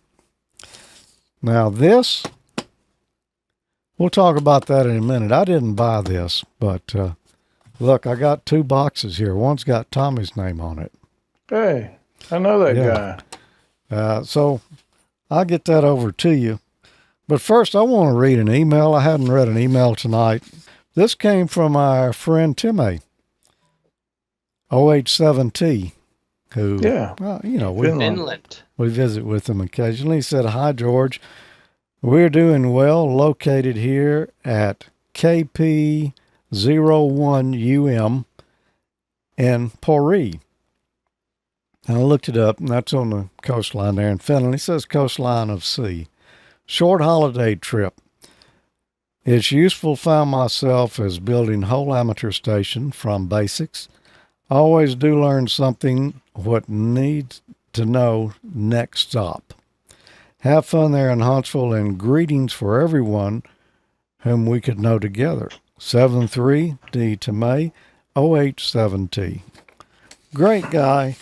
Now this, we'll talk about that in a minute. I didn't buy this, but look, I got 2 boxes here. One's got Tommy's name on it. Hey, I know that guy. So I'll get that over to you. But first, I want to read an email. I hadn't read an email tonight. This came from our friend Timmy, OH7T, who, Finland. We visit with him occasionally. He said, "Hi, George. We're doing well, located here at KP01UM in Pori." And I looked it up, and that's on the coastline there in Finland. He says coastline of sea. Short holiday trip. It's useful. Found myself as building whole amateur station from basics. Always do learn something what needs to know next stop. Have fun there in Huntsville, and greetings for everyone whom we could know together. 7-3 D to May, OH7T. Great guy.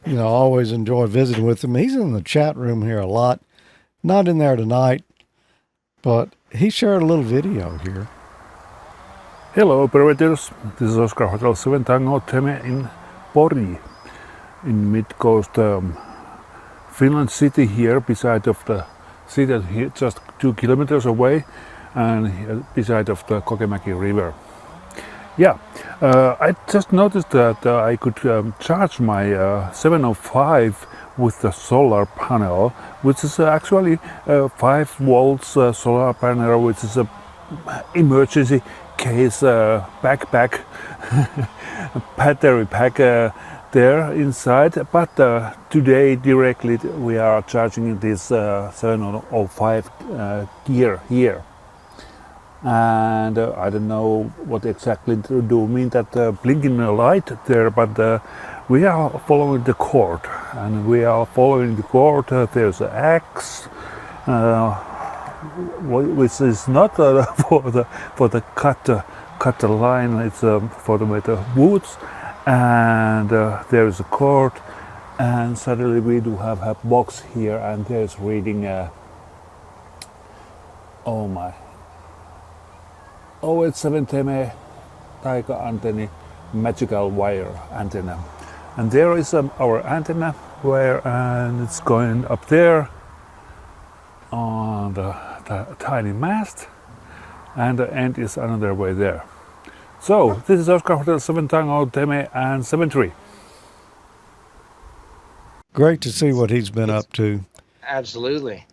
Always enjoy visiting with him. He's in the chat room here a lot. Not in there tonight, but he shared a little video here. Hello operators, this is Oscar Hotel 7 Tango Teme in Pori, in mid-coast Finland city here, beside of the city here, just 2 kilometers away, and beside of the Kokemäki River. I just noticed that I could charge my 705 with the solar panel, which is actually 5 volts solar panel, which is a emergency case backpack battery pack there inside. But today directly we are charging this 705 gear here. And I don't know what exactly to do, mean that blinking light there, but we are following the cord, and we are following the cord. There's an axe, which is not for the cut the line. It's for the woods, and there is a cord, and suddenly we do have a box here, and there's reading. Oh my! It's 7 Teme Taika antenna, magical wire antenna. And there is our antenna where, and it's going up there on the tiny mast, and the end is another way there. So this is Oscar Hotel 7 Tango Teme and 7-3. Great to see what he's been up to. Absolutely.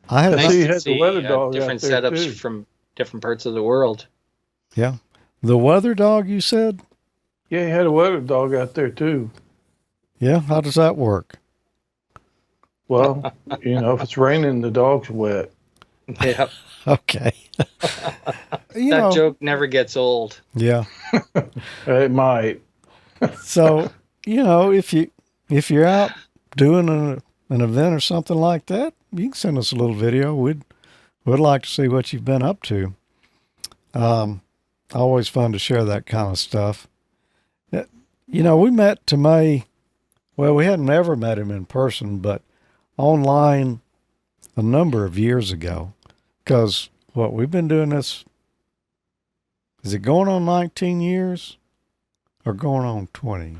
I had see, you had the weather dog different out there setups too. from different parts of the world. Yeah. The weather dog, you said? Yeah, you had a weather dog out there too. Yeah. How does that work? Well, if it's raining, the dog's wet. Yeah. Okay. That joke never gets old. Yeah. It might. So, if you're out doing an event or something like that, you can send us a little video. We'd like to see what you've been up to. Always fun to share that kind of stuff. We met Tomei. Well, we hadn't ever met him in person, but online a number of years ago. Because we've been doing this. Is it going on 19 years or going on 20?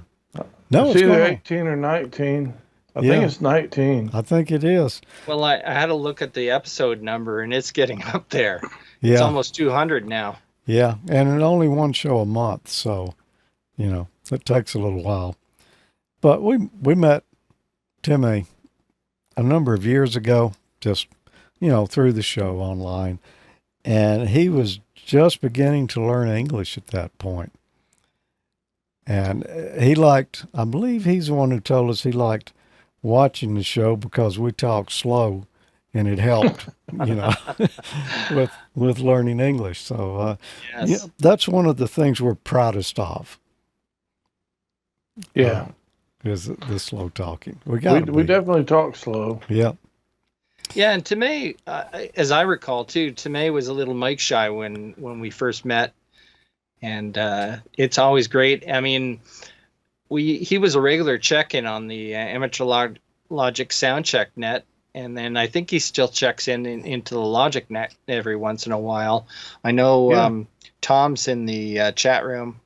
No, it's it's either going 18 or 19. I Yeah. think it's 19. I think it is. Well, I had to look at the episode number, and it's getting up there. Yeah. It's almost 200 now. Yeah, and it only one show a month, so it takes a little while. But we met Timmy a number of years ago, just through the show online, and he was just beginning to learn English at that point. And I believe he's the one who told us he liked watching the show because we talk slow, and it helped, with learning English. So, Yes. that's one of the things we're proudest of. Yeah. Is the slow talking. We definitely talk slow. Yeah. Yeah, and Tomei, as I recall too, Tomei was a little mic shy when we first met, and it's always great. I mean, he was a regular check-in on the Logic sound check net, and then I think he still checks into the Logic net every once in a while. I know Yeah. Tom's in the chat room.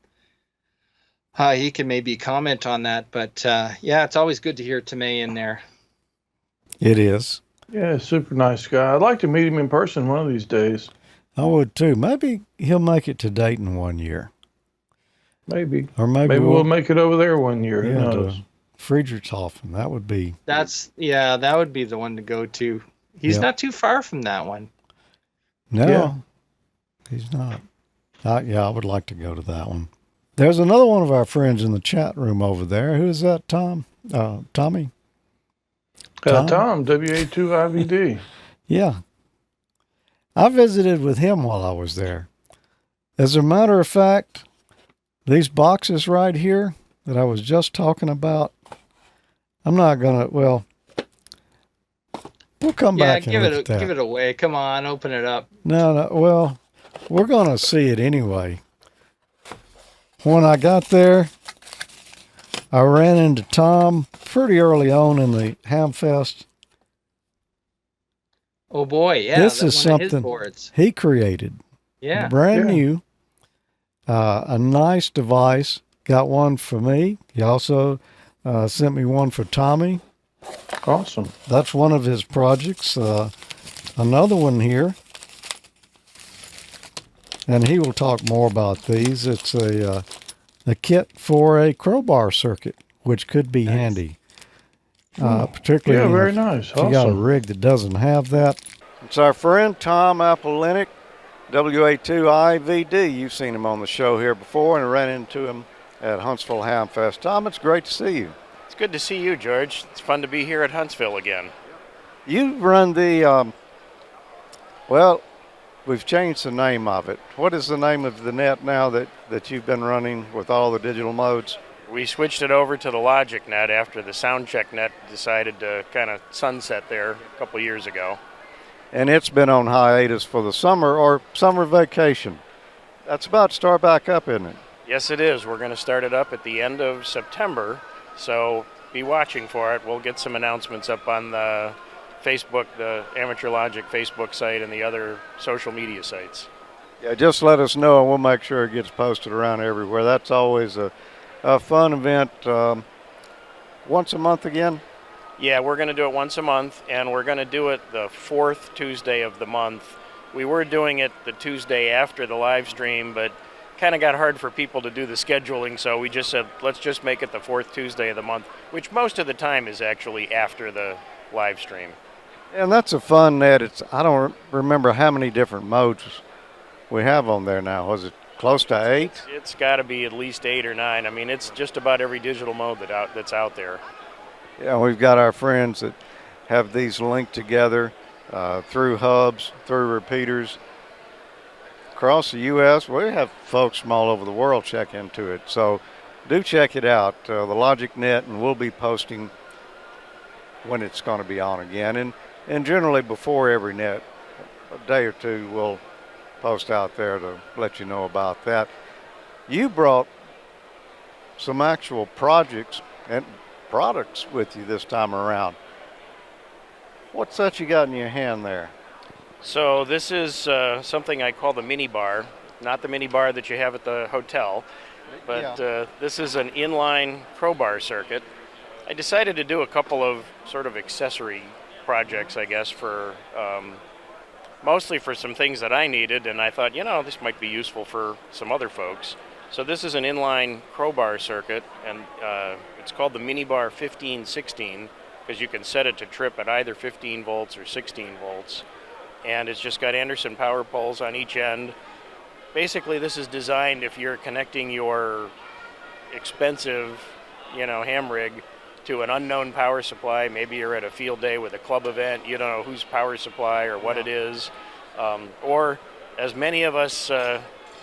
He can maybe comment on that, but yeah, it's always good to hear Tomei in there. It is. Yeah, super nice guy. I'd like to meet him in person one of these days. I would too. Maybe he'll make it to Dayton one year. Maybe. Or maybe We'll make it over there one year. Who yeah, knows? to Friedrichshafen. That would be. That would be the one to go to. He's not too far from that one. No, he's not. I would like to go to that one. There's another one of our friends in the chat room over there. Who is that, Tom? Tommy? Tom, WA2IVD. Yeah. I visited with him while I was there. As a matter of fact, these boxes right here that I was just talking about, I'm not going to, well, we'll come back and look at that. Give it away. Come on, open it up. No, well, we're going to see it anyway. When I got there, I ran into Tom pretty early on in the Hamfest. Oh boy, yeah. This is one of his something boards. he created. Yeah. Brand new. A nice device. Got one for me. He also sent me one for Tommy. Awesome. That's one of his projects. Another one here. And he will talk more about these. It's a kit for a crowbar circuit, which could be handy. Particularly very nice. If you got a rig that doesn't have that. It's our friend Tom Apalenek, WA2IVD. You've seen him on the show here before and ran into him at Huntsville Hamfest. Tom, it's great to see you. It's good to see you, George. It's fun to be here at Huntsville again. You run the, well, we've changed the name of it. What is the name of the net now that you've been running with all the digital modes? We switched it over to the Logic net after the Soundcheck net decided to kind of sunset there a couple years ago. And it's been on hiatus for the summer or summer vacation. That's about to start back up, isn't it? Yes, it is. We're going to start it up at the end of September, so be watching for it. We'll get some announcements up on the Facebook, the Amateur Logic Facebook site, and the other social media sites. Yeah, just let us know and we'll make sure it gets posted around everywhere. That's always a fun event. Once a month again? Yeah, we're going to do it once a month, and we're going to do it the fourth Tuesday of the month. We were doing it the Tuesday after the live stream, but kind of got hard for people to do the scheduling, so we just said, let's just make it the fourth Tuesday of the month, which most of the time is actually after the live stream. And that's a fun net. I don't remember how many different modes we have on there now. Was it close to 8? It's got to be at least 8 or 9. I mean, it's just about every digital mode that's out there. Yeah, we've got our friends that have these linked together through hubs, through repeaters. Across the U.S., we have folks from all over the world check into it. So do check it out, the Logic Net, and we'll be posting when it's going to be on again. And generally before every net, a day or two, we'll post out there to let you know about that. You brought some actual projects and products with you this time around. What's that you got in your hand there? So this is something I call the mini bar, not the mini bar that you have at the hotel, but this is an inline crowbar circuit. I decided to do a couple of sort of accessory projects, I guess, for mostly for some things that I needed, and I thought, this might be useful for some other folks. So this is an inline crowbar circuit, and it's called the Minibar 1516 because you can set it to trip at either 15 volts or 16 volts. And it's just got Anderson power poles on each end. Basically, this is designed if you're connecting your expensive, ham rig to an unknown power supply. Maybe you're at a field day with a club event, you don't know whose power supply or what it is. Or, as many of us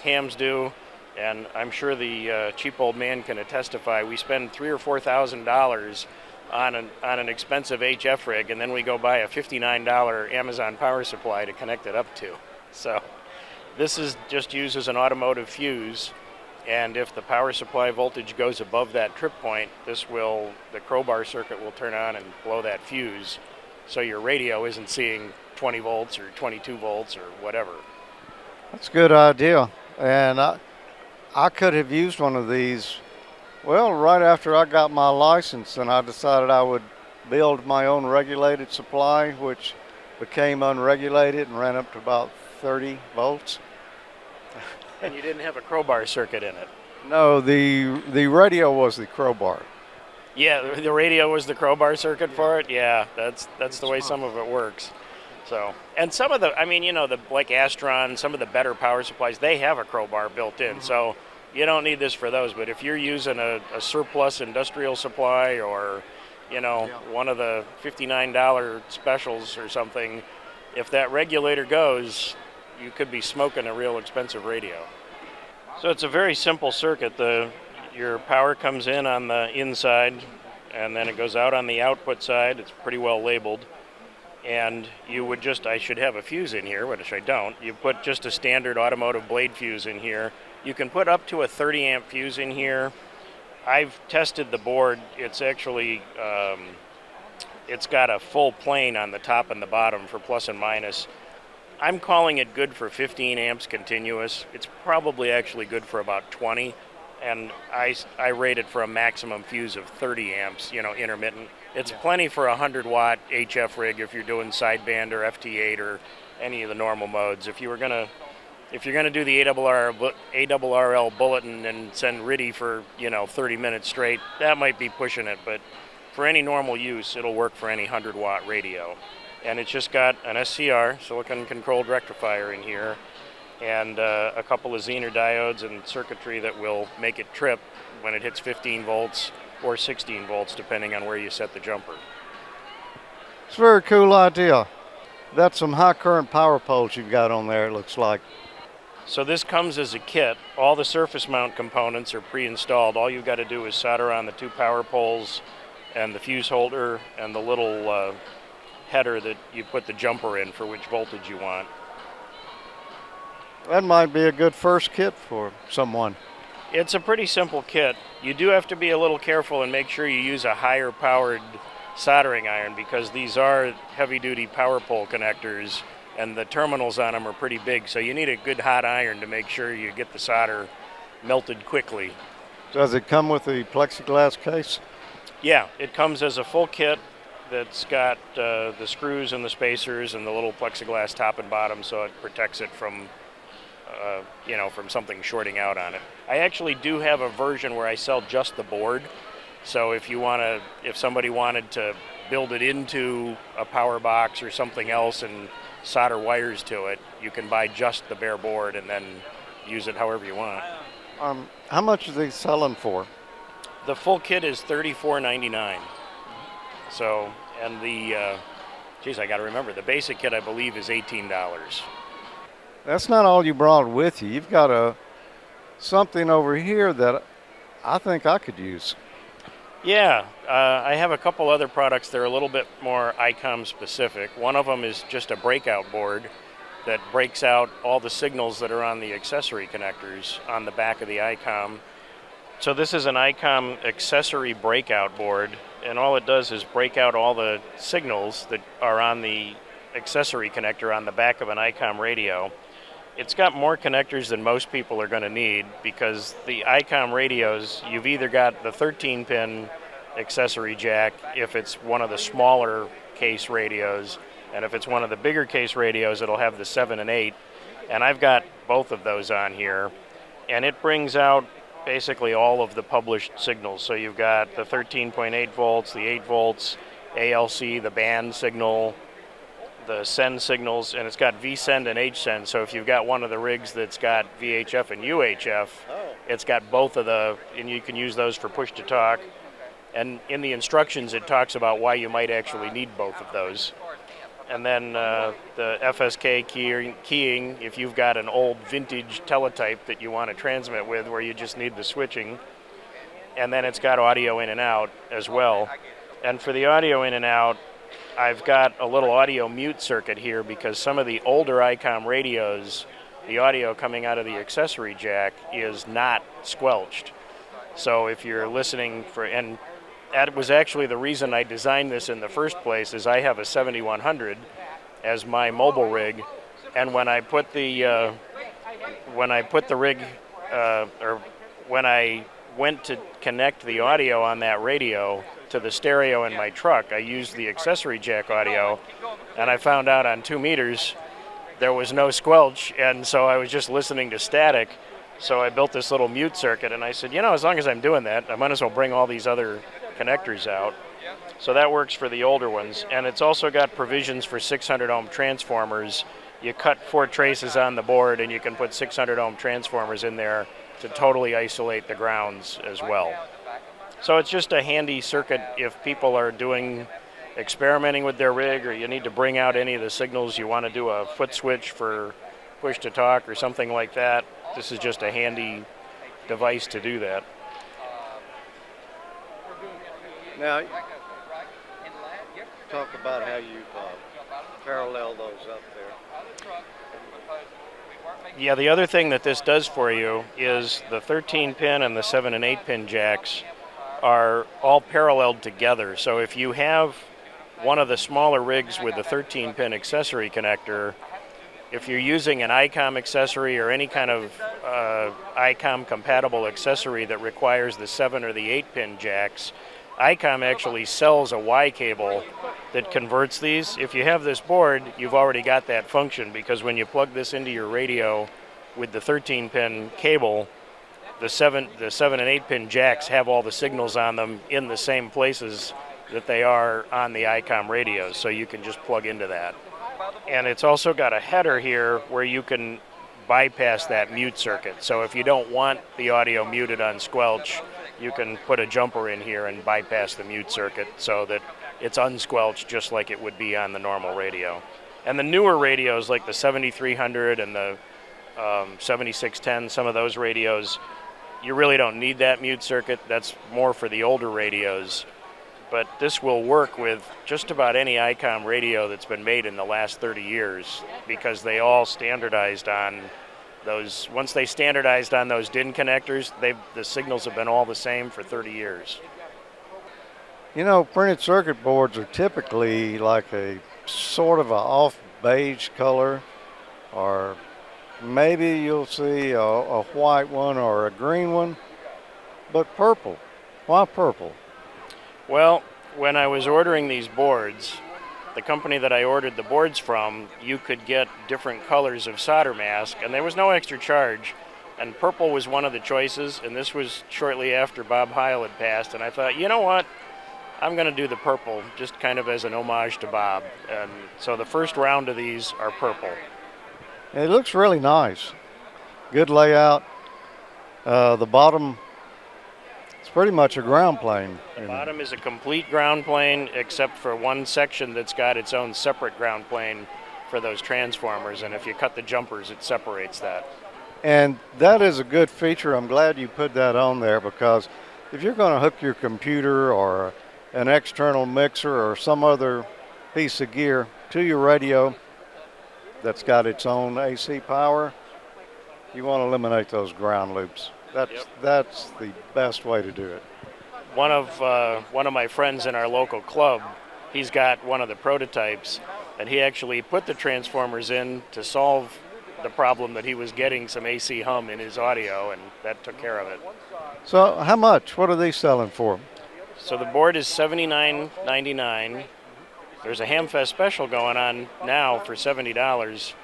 hams do, and I'm sure the cheap old man can attestify, we spend $3,000 or $4,000 on an expensive HF rig, and then we go buy a $59 Amazon power supply to connect it up to. So this is just used as an automotive fuse, and if the power supply voltage goes above that trip point, the crowbar circuit will turn on and blow that fuse, so your radio isn't seeing 20 volts or 22 volts or whatever. That's a good idea. And I could have used one of these, well, right after I got my license, and I decided I would build my own regulated supply, which became unregulated and ran up to about 30 volts. And you didn't have a crowbar circuit in it? No, the radio was the crowbar. Yeah, the radio was the crowbar circuit for it? Yeah, that's the way some of it works. So, and some of the, like Astron, some of the better power supplies, they have a crowbar built in. So you don't need this for those. But if you're using a surplus industrial supply or, one of the $59 specials or something, if that regulator goes, you could be smoking a real expensive radio. So it's a very simple circuit. Your power comes in on the inside, and then it goes out on the output side. It's pretty well labeled. And you would I should have a fuse in here, which I don't. You put just a standard automotive blade fuse in here. You can put up to a 30 amp fuse in here. I've tested the board. It's actually, it's got a full plane on the top and the bottom for plus and minus. I'm calling it good for 15 amps continuous. It's probably actually good for about 20. And I rate it for a maximum fuse of 30 amps, intermittent. It's plenty for a 100-watt HF rig if you're doing sideband or FT8 or any of the normal modes. If you're gonna do the ARRL bulletin and send RIDI for 30 minutes straight, that might be pushing it. But for any normal use, it'll work for any 100-watt radio. And it's just got an SCR, silicon-controlled rectifier in here, and a couple of Zener diodes and circuitry that will make it trip when it hits 15 volts or 16 volts, depending on where you set the jumper. It's a very cool idea. That's some high current power poles you've got on there, it looks like. So this comes as a kit. All the surface mount components are pre-installed. All you've got to do is solder on the two power poles and the fuse holder and the little header that you put the jumper in for which voltage you want. That might be a good first kit for someone. It's a pretty simple kit. You do have to be a little careful and make sure you use a higher powered soldering iron, because these are heavy duty power pole connectors and the terminals on them are pretty big, so you need a good hot iron to make sure you get the solder melted quickly. Does it come with the plexiglass case? Yeah, it comes as a full kit that's got the screws and the spacers and the little plexiglass top and bottom, so it protects it from from something shorting out on it. I actually do have a version where I sell just the board. So if somebody wanted to build it into a power box or something else and solder wires to it, you can buy just the bare board and then use it however you want. How much are they selling for? The full kit is $34.99. So, and the, I got to remember, the basic kit I believe is $18. That's not all you brought with you. You've got something over here that I think I could use. Yeah, I have a couple other products that are a little bit more ICOM specific. One of them is just a breakout board that breaks out all the signals that are on the accessory connectors on the back of the ICOM. So this is an ICOM accessory breakout board, and all it does is break out all the signals that are on the accessory connector on the back of an ICOM radio. It's got more connectors than most people are going to need, because the ICOM radios, you've either got the 13-pin accessory jack if it's one of the smaller case radios, and if it's one of the bigger case radios, it'll have the 7 and 8. And I've got both of those on here, and it brings out basically all of the published signals. So you've got the 13.8 volts, the 8 volts, ALC, the band signal, the send signals, and it's got VSend and HSend. So if you've got one of the rigs that's got VHF and UHF, it's got both of and you can use those for push to talk. And in the instructions, it talks about why you might actually need both of those. And then the FSK keying, if you've got an old vintage teletype that you want to transmit with where you just need the switching. And then it's got audio in and out as well. And for the audio in and out, I've got a little audio mute circuit here because some of the older ICOM radios, the audio coming out of the accessory jack is not squelched. So if you're listening for, and that was actually the reason I designed this in the first place, is I have a 7100 as my mobile rig, and when I put the rig, or when I went to connect the audio on that radio to the stereo in my truck, I used the accessory jack audio, and I found out on 2 meters there was no squelch, and so I was just listening to static. So I built this little mute circuit, and I said, as long as I'm doing that, I might as well bring all these other connectors out. So that works for the older ones, and it's also got provisions for 600 ohm transformers. You cut 4 traces on the board, and you can put 600 ohm transformers in there to totally isolate the grounds as well. So it's just a handy circuit if people are experimenting with their rig, or you need to bring out any of the signals, you want to do a foot switch for push to talk or something like that. This is just a handy device to do that. Now, talk about how you parallel those up there. Yeah, the other thing that this does for you is the 13 pin and the 7 and 8 pin jacks are all paralleled together. So if you have one of the smaller rigs with the 13 pin accessory connector, if you're using an ICOM accessory or any kind of ICOM compatible accessory that requires the 7 or the 8 pin jacks, ICOM actually sells a Y cable that converts these. If you have this board, you've already got that function, because when you plug this into your radio with the 13 pin cable, the 7 and 8 pin jacks have all the signals on them in the same places that they are on the ICOM radios, so you can just plug into that. And it's also got a header here where you can bypass that mute circuit. So if you don't want the audio muted on squelch, you can put a jumper in here and bypass the mute circuit so that it's unsquelched just like it would be on the normal radio. And the newer radios like the 7300 and the 7610, some of those radios, you really don't need that mute circuit. That's more for the older radios. But this will work with just about any ICOM radio that's been made in the last 30 years, because they all standardized on those. Once they standardized on those DIN connectors, the signals have been all the same for 30 years. Printed circuit boards are typically like a sort of a off beige color, or maybe you'll see a white one or a green one, but purple. Why purple? Well, when I was ordering these boards, the company that I ordered the boards from, you could get different colors of solder mask, and there was no extra charge, and purple was one of the choices, and this was shortly after Bob Heil had passed, and I thought, you know what, I'm going to do the purple just kind of as an homage to Bob, and so the first round of these are purple. It looks really nice. Good layout. The bottom, it's pretty much a ground plane. The bottom is a complete ground plane except for one section that's got its own separate ground plane for those transformers, and if you cut the jumpers, it separates that. And that is a good feature. I'm glad you put that on there, because if you're going to hook your computer or an external mixer or some other piece of gear to your radio that's got its own AC power, you want to eliminate those ground loops. That's the best way to do it. One of my friends in our local club, he's got one of the prototypes, and he actually put the transformers in to solve the problem that he was getting some AC hum in his audio, and that took care of it. So how much? What are these selling for? So the board is $79.99. There's a Hamfest special going on now for $70.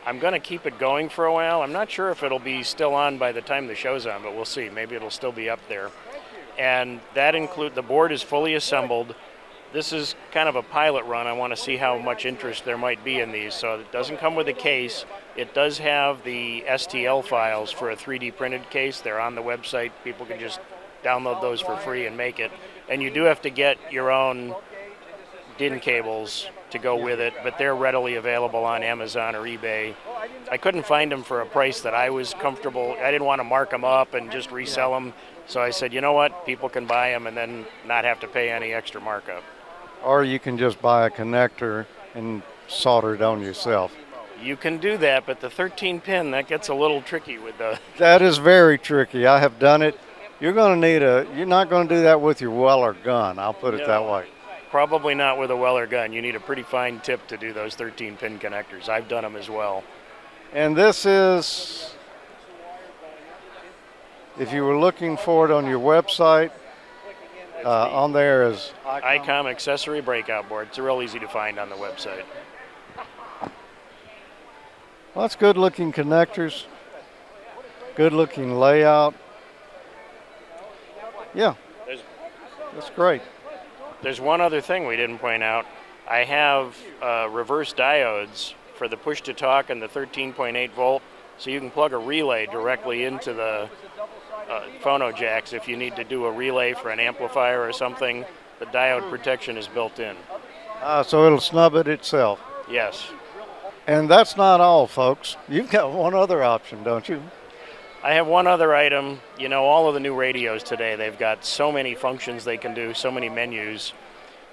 I'm going to keep it going for a while. I'm not sure if it'll be still on by the time the show's on, but we'll see. Maybe it'll still be up there. And that the board is fully assembled. This is kind of a pilot run. I want to see how much interest there might be in these. So it doesn't come with a case. It does have the STL files for a 3D printed case. They're on the website. People can just download those for free and make it. And you do have to get your own DIN cables to go with it, but they're readily available on Amazon or eBay. I couldn't find them for a price that I was comfortable. I didn't want to mark them up and just resell them. So I said, you know what, people can buy them and then not have to pay any extra markup. Or you can just buy a connector and solder it on yourself. You can do that, but the 13 pin, that gets a little tricky with the... That is very tricky. I have done it. You're not going to do that with your Weller gun. I'll put it that way. Probably not with a Weller gun. You need a pretty fine tip to do those 13 pin connectors. I've done them as well. And this is, if you were looking for it on your website, on there is ICOM accessory breakout board. It's real easy to find on the website. Well, that's good looking connectors, good looking layout. Yeah, that's great. There's one other thing we didn't point out. I have reverse diodes for the push to talk and the 13.8 volt, so you can plug a relay directly into the phono jacks if you need to do a relay for an amplifier or something. The diode protection is built in. So it'll snub it itself. Yes. And that's not all, folks. You've got one other option, don't you? I have one other item. You know, all of the new radios today, they've got so many functions they can do, so many menus.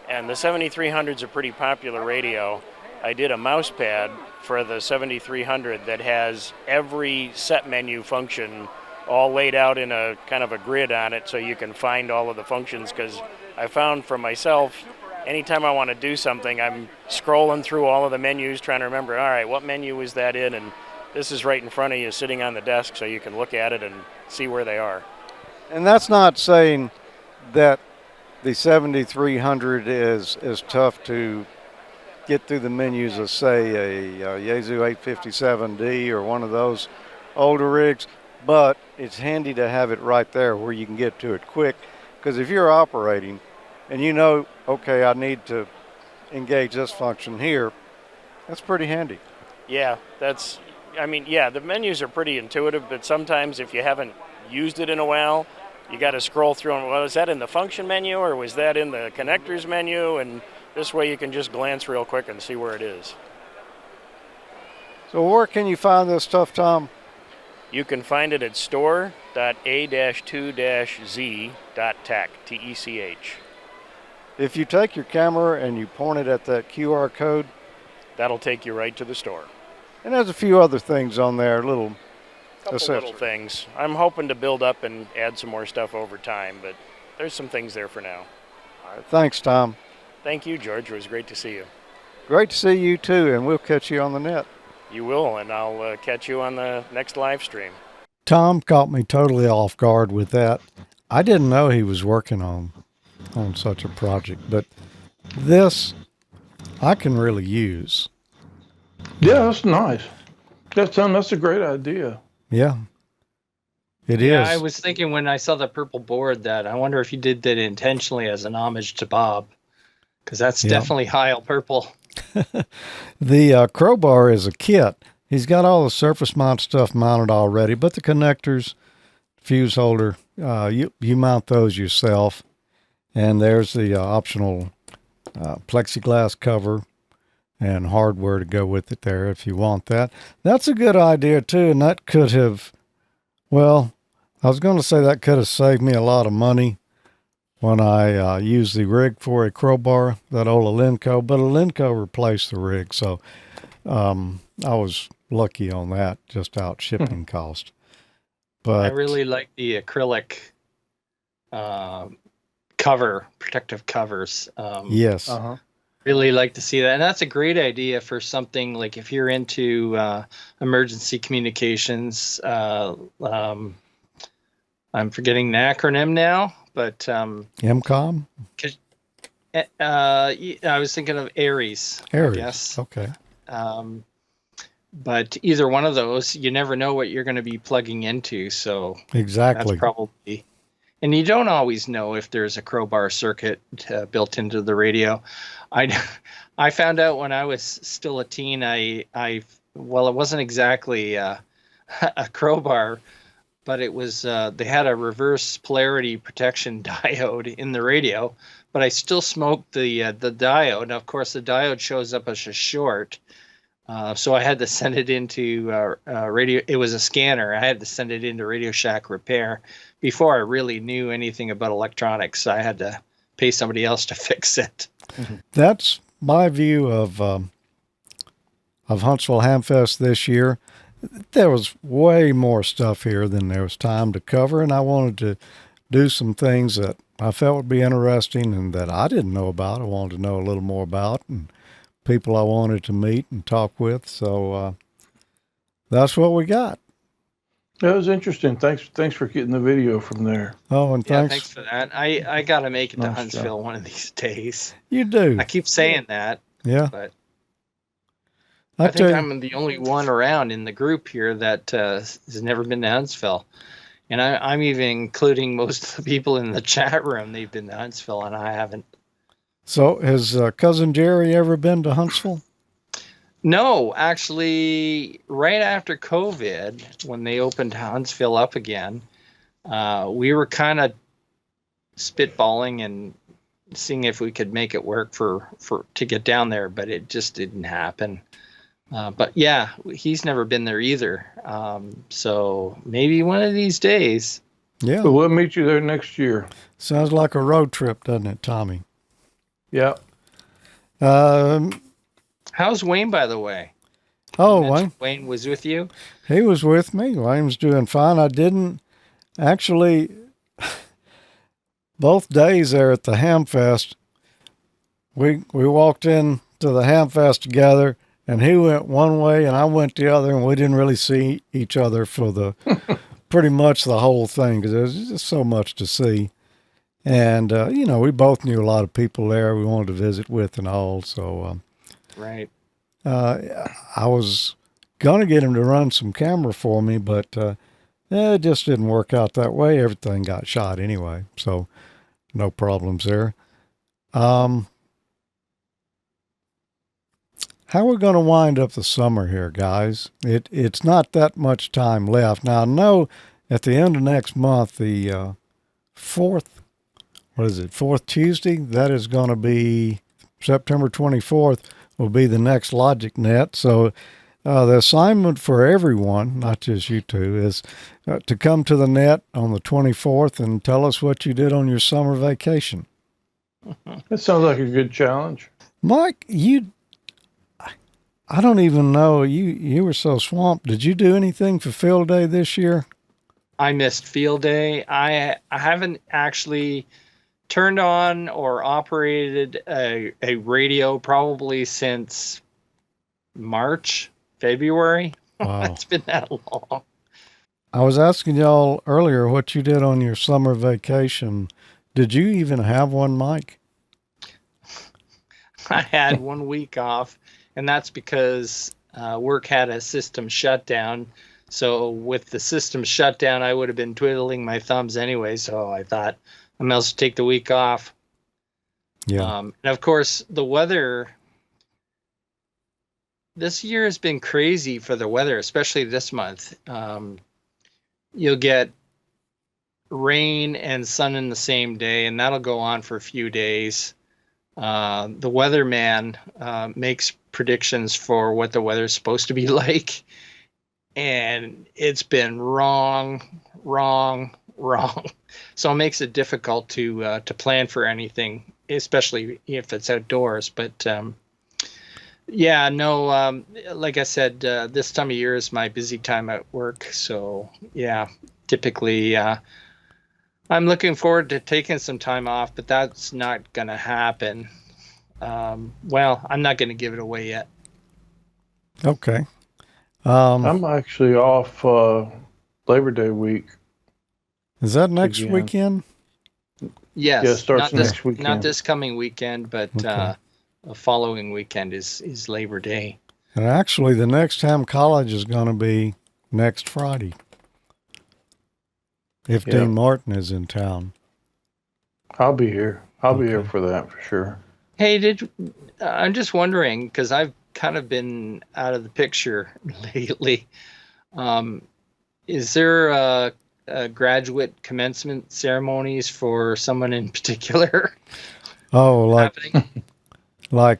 And the 7300 is a pretty popular radio. I did a mouse pad for the 7300 that has every set menu function all laid out in a kind of a grid on it so you can find all of the functions, because I found for myself, anytime I want to do something, I'm scrolling through all of the menus trying to remember, all right, what menu is that in? And this is right in front of you sitting on the desk so you can look at it and see where they are. And that's not saying that the 7300 is tough to get through the menus of, say, a Yaesu 857D or one of those older rigs, but it's handy to have it right there where you can get to it quick, because if you're operating and you know, okay, I need to engage this function here, that's pretty handy. Yeah, the menus are pretty intuitive, but sometimes if you haven't used it in a while, you got to scroll through and, well, is that in the function menu or was that in the connectors menu? And this way you can just glance real quick and see where it is. So where can you find this stuff, Tom? You can find it at store.a-2-z.tech, T-E-C-H. If you take your camera and you point it at that QR code, that'll take you right to the store. And there's a few other things on there, little things. I'm hoping to build up and add some more stuff over time, but there's some things there for now. All right, thanks, Tom. Thank you, George. It was great to see you. Great to see you, too, and we'll catch you on the net. You will, and I'll catch you on the next live stream. Tom caught me totally off guard with that. I didn't know he was working on such a project, but this I can really use. Yeah, that's nice. That's a great idea. Yeah, it is. Yeah, I was thinking when I saw the purple board that I wonder if you did that intentionally as an homage to Bob, because that's definitely Heil purple. The crowbar is a kit. He's got all the surface mount stuff mounted already, but the connectors, fuse holder, you mount those yourself. And there's the optional plexiglass cover and hardware to go with it there if you want that. That's a good idea too, and that could have, well, I was going to say that could have saved me a lot of money when I used the rig for a crowbar, that old Alenco, but Alenco replaced the rig, so I was lucky on that, just out shipping cost. But I really like the acrylic cover, protective covers. Yes. Really like to see that. And that's a great idea for something like if you're into emergency communications. I'm forgetting the acronym now, but MCOM? I was thinking of Aries. Aries, yes. Okay. But either one of those, you never know what you're going to be plugging into. So exactly. That's probably... And you don't always know if there's a crowbar circuit built into the radio. I found out when I was still a teen. Well, it wasn't exactly a crowbar, but it was. They had a reverse polarity protection diode in the radio, but I still smoked the diode. Now, of course, the diode shows up as a short, So I had to send it into radio. It was a scanner. I had to send it into Radio Shack repair before I really knew anything about electronics. I had to pay somebody else to fix it. That's my view of Huntsville Hamfest this year. There was way more stuff here than there was time to cover, and I wanted to do some things that I felt would be interesting and that I didn't know about. I wanted to know a little more about, and people I wanted to meet and talk with. So that's what we got. That was interesting. Thanks for getting the video from there. Oh, and Thanks for that. I got to make it to Nice Huntsville one of these days. You do. I keep saying that, Yeah. but I I tell think you, I'm the only one around in the group here that has never been to Huntsville. And I'm even including most of the people in the chat room. They've been to Huntsville, and I haven't. so has cousin Jerry ever been to Huntsville? No, actually, right after COVID, when they opened Huntsville up again, we were kind of spitballing and seeing if we could make it work to get down there, but it just didn't happen. But yeah, he's never been there either. So maybe one of these days. Yeah. But we'll meet you there next year. Sounds like a road trip, doesn't it, Tommy? Yeah. How's Wayne, by the way? Oh, You Wayne. mentioned Wayne was with you. He was with me. Wayne's doing fine. I didn't actually, both days there at the Hamfest, we walked in to the Hamfest together, and he went one way and I went the other, and we didn't really see each other for the pretty much the whole thing because there's just so much to see. And, we both knew a lot of people there we wanted to visit with and all. So, Right. I was going to get him to run some camera for me, but it just didn't work out that way. Everything got shot anyway, so no problems there. How we're going to wind up the summer here, guys? It's not that much time left. Now, I know at the end of next month, the fourth Tuesday, that is going to be September 24th, will be the next Logic Net. So the assignment for everyone, not just you two, is to come to the net on the 24th and tell us what you did on your summer vacation. That sounds like a good challenge. Mike, I don't even know, you were so swamped. Did you do anything for Field Day this year? I missed Field Day. I haven't actually turned on or operated a radio probably since March, February. Wow. It's been that long. I was asking y'all earlier what you did on your summer vacation. Did you even have one, Mike? I had 1 week off, and that's because work had a system shutdown. So with the system shut down, I would have been twiddling my thumbs anyway. So I thought I might as well take the week off. Yeah. And of course, the weather this year has been crazy for the weather, especially this month. You'll get rain and sun in the same day, and that'll go on for a few days. The weatherman makes predictions for what the weather's supposed to be like, and it's been wrong. So it makes it difficult to plan for anything, especially if it's outdoors. But like I said, this time of year is my busy time at work. So yeah, typically I'm looking forward to taking some time off, but that's not going to happen. Well, I'm not going to give it away yet. Okay. I'm actually off Labor Day week. Is that next Again. weekend? Yes, Yeah, it starts not this, next weekend. not this coming weekend, but Okay. the following weekend is Labor Day. And actually, the next Ham College is going to be next Friday. If Yeah. Dean Martin is in town. I'll be here. I'll be here Okay. for that for sure. Hey, I'm just wondering, because I've kind of been out of the picture lately. Is there a graduate commencement ceremonies for someone in particular Oh, like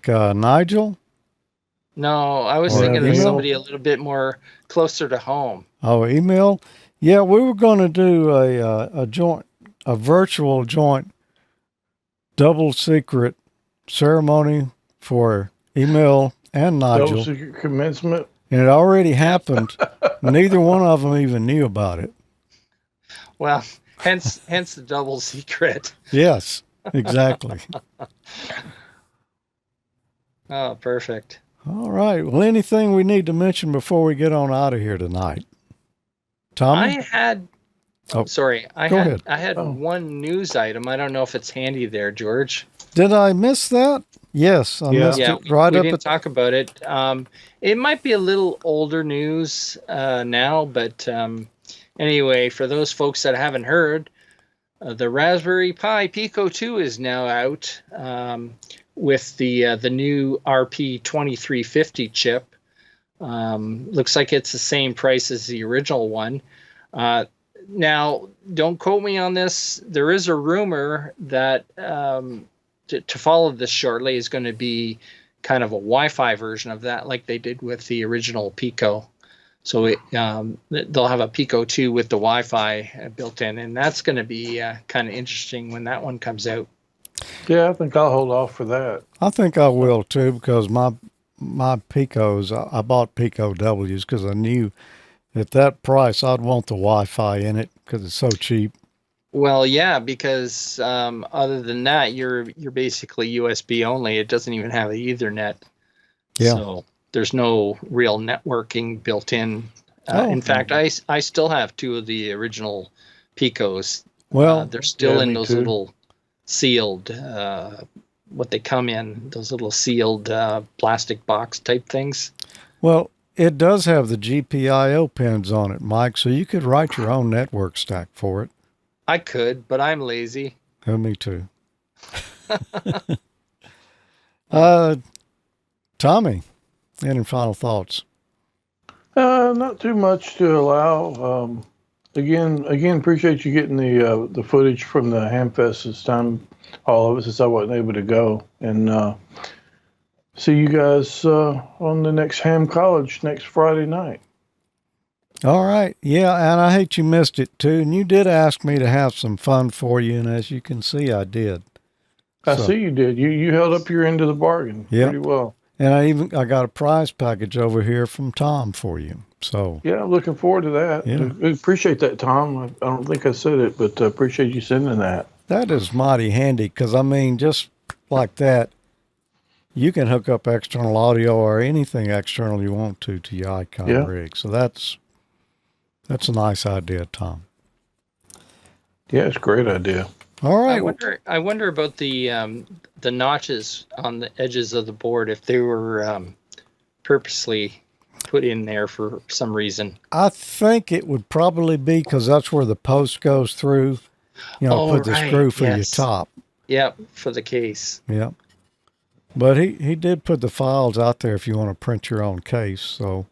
happening? Nigel? No, I was Or thinking of email? somebody a little bit more closer to home. Oh, email? Yeah, we were going to do a virtual joint double secret ceremony for email and Double Nigel, secret commencement. and it already happened. Neither one of them even knew about it. Well, hence the double secret. Yes, exactly. Oh, perfect. All right. Well, anything we need to mention before we get on out of here tonight? Tommy? I had Oh, sorry, I go had ahead. I had one news item. I don't know if it's handy there, George. Did I miss that? Yes, I missed Yeah, it right we up didn't at talk about it. It might be a little older news now, but anyway, for those folks that haven't heard, the Raspberry Pi Pico 2 is now out with the new RP2350 chip. Looks like it's the same price as the original one. Now, don't quote me on this. There is a rumor that to follow this shortly is going to be kind of a Wi-Fi version of that, like they did with the original Pico. So they'll have a Pico 2 with the Wi-Fi built in, and that's going to be kind of interesting when that one comes out. Yeah, I think I'll hold off for that. I think I will too, because my Picos, I bought Pico W's because I knew at that price I'd want the Wi-Fi in it because it's so cheap. Well, yeah, because other than that, you're basically USB only. It doesn't even have an Ethernet. Yeah. So there's no real networking built in. Oh. In fact, I still have two of the original Picos. Well, they're still yeah, in me those too. little sealed, what they come in, those little sealed plastic box type things. well, it does have the GPIO pins on it, Mike, so you could write your own network stack for it. I could, but I'm lazy. Oh, me too. Tommy, any final thoughts? Not too much to allow. Again, appreciate you getting the footage from the Hamfest this time, all of it, since I wasn't able to go. And see you guys on the next Ham College next Friday night. All right. Yeah, and I hate you missed it too. And you did ask me to have some fun for you, and as you can see, I did. I So- see you did. You held up your end of the bargain Yep. pretty well. And I got a prize package over here from Tom for you. So Yeah, I'm looking forward to that. Yeah. I appreciate that, Tom. I don't think I said it, but I appreciate you sending that. that is mighty handy because, I mean, just like that, you can hook up external audio or anything external you want to your Icon Yeah. rig. So that's a nice idea, Tom. Yeah, it's a great idea. All right. I wonder about the notches on the edges of the board, if they were purposely put in there for some reason. I think it would probably be because that's where the post goes through. You know, Oh, put the right, screw for your yes. top. Yep, for the case. Yeah. But he did put the files out there if you want to print your own case. So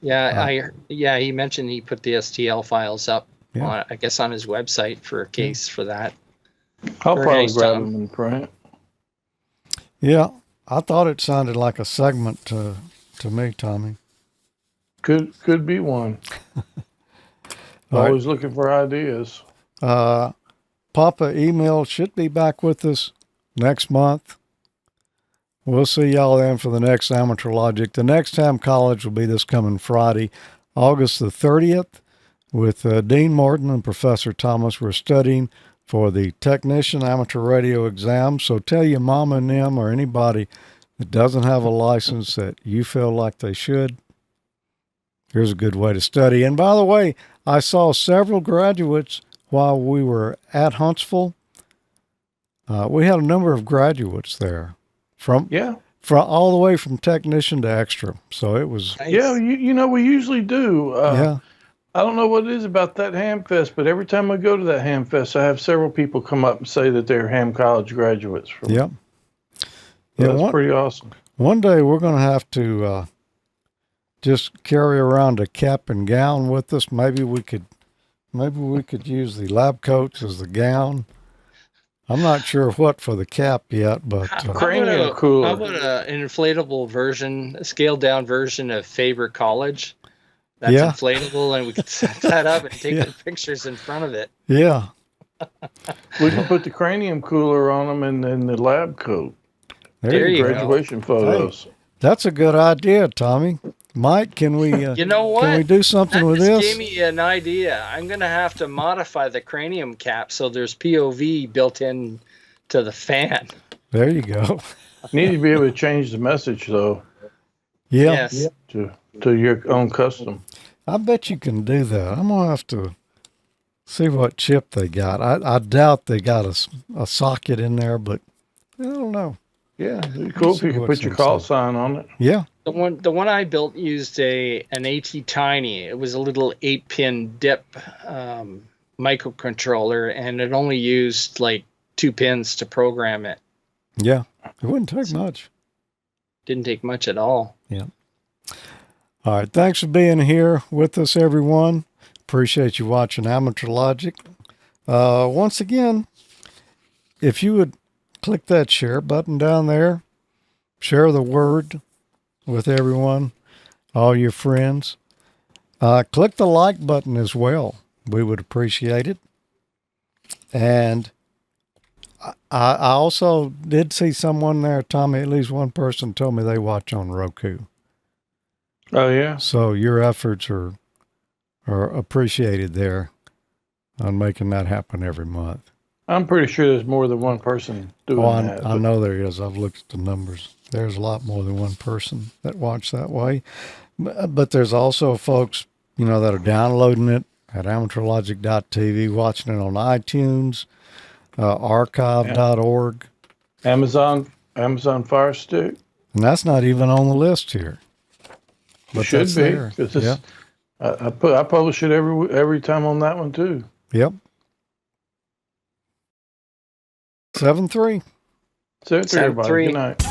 Yeah, he mentioned he put the STL files up Yeah. on, I guess, on his website for a case for that. I'll Very probably nice, grab Tom. them and print. yeah, I thought it sounded like a segment to me, Tommy. Could be one. All right. Always looking for ideas. Papa Email should be back with us next month. We'll see y'all then for the next Amateur Logic. The next time college will be this coming Friday, August the 30th, with Dean Morton and Professor Thomas. We're studying for the Technician Amateur Radio exam. So tell your mama and them or anybody that doesn't have a license that you feel like they should. Here's a good way to study. And by the way, I saw several graduates while we were at Huntsville. We had a number of graduates there from all the way from technician to extra. So it was, Nice. Yeah, you know, we usually do. yeah. I don't know what it is about that Hamfest, but every time I go to that Hamfest, I have several people come up and say that they're Ham College graduates. Yep. So Yeah, that's pretty awesome. One day we're going to have to just carry around a cap and gown with us. Maybe we could use the lab coats as the gown. I'm not sure what for the cap yet, but Cranium cooler. How about an inflatable version, a scaled down version of Faber College? That's Yeah. inflatable, and we could set that up and take Yeah. the pictures in front of it. yeah. We can put the cranium cooler on them and then the lab coat. There you go. Graduation photos. That's a good idea, Tommy. Mike, can we You know what? can we do something That with just this? gave me an idea. I'm going to have to modify the cranium cap so there's POV built in to the fan. There you go. Need to be able to change the message though Yeah. Yes. to your own custom. I bet you can do that. I'm gonna have to see what chip they got. I doubt they got a socket in there, but I don't know. Yeah, it'd be cool if see you could what's put your call inside. sign on it. Yeah. The one I built used an AT Tiny. It was a little 8-pin dip microcontroller, and it only used like 2 pins to program it. Yeah. It wouldn't take much. Didn't take much at all. Yeah. All right. Thanks for being here with us, everyone. Appreciate you watching Amateur Logic. Once again, if you would click that share button down there, share the word with everyone, all your friends. Click the like button as well. We would appreciate it. And I also did see someone there, Tommy, at least one person told me they watch on Roku. Oh yeah. So your efforts are appreciated there on making that happen every month. I'm pretty sure there's more than one person doing that. I know there is. I've looked at the numbers. There's a lot more than one person that watch that way. But there's also folks, that are downloading it at AmateurLogic.TV, watching it on iTunes, archive.org. Amazon Fire Stick. And that's not even on the list here. It should be, because I publish it every time on that one too. Yep. 7-3. 7-3, everybody. 7-3. Good night.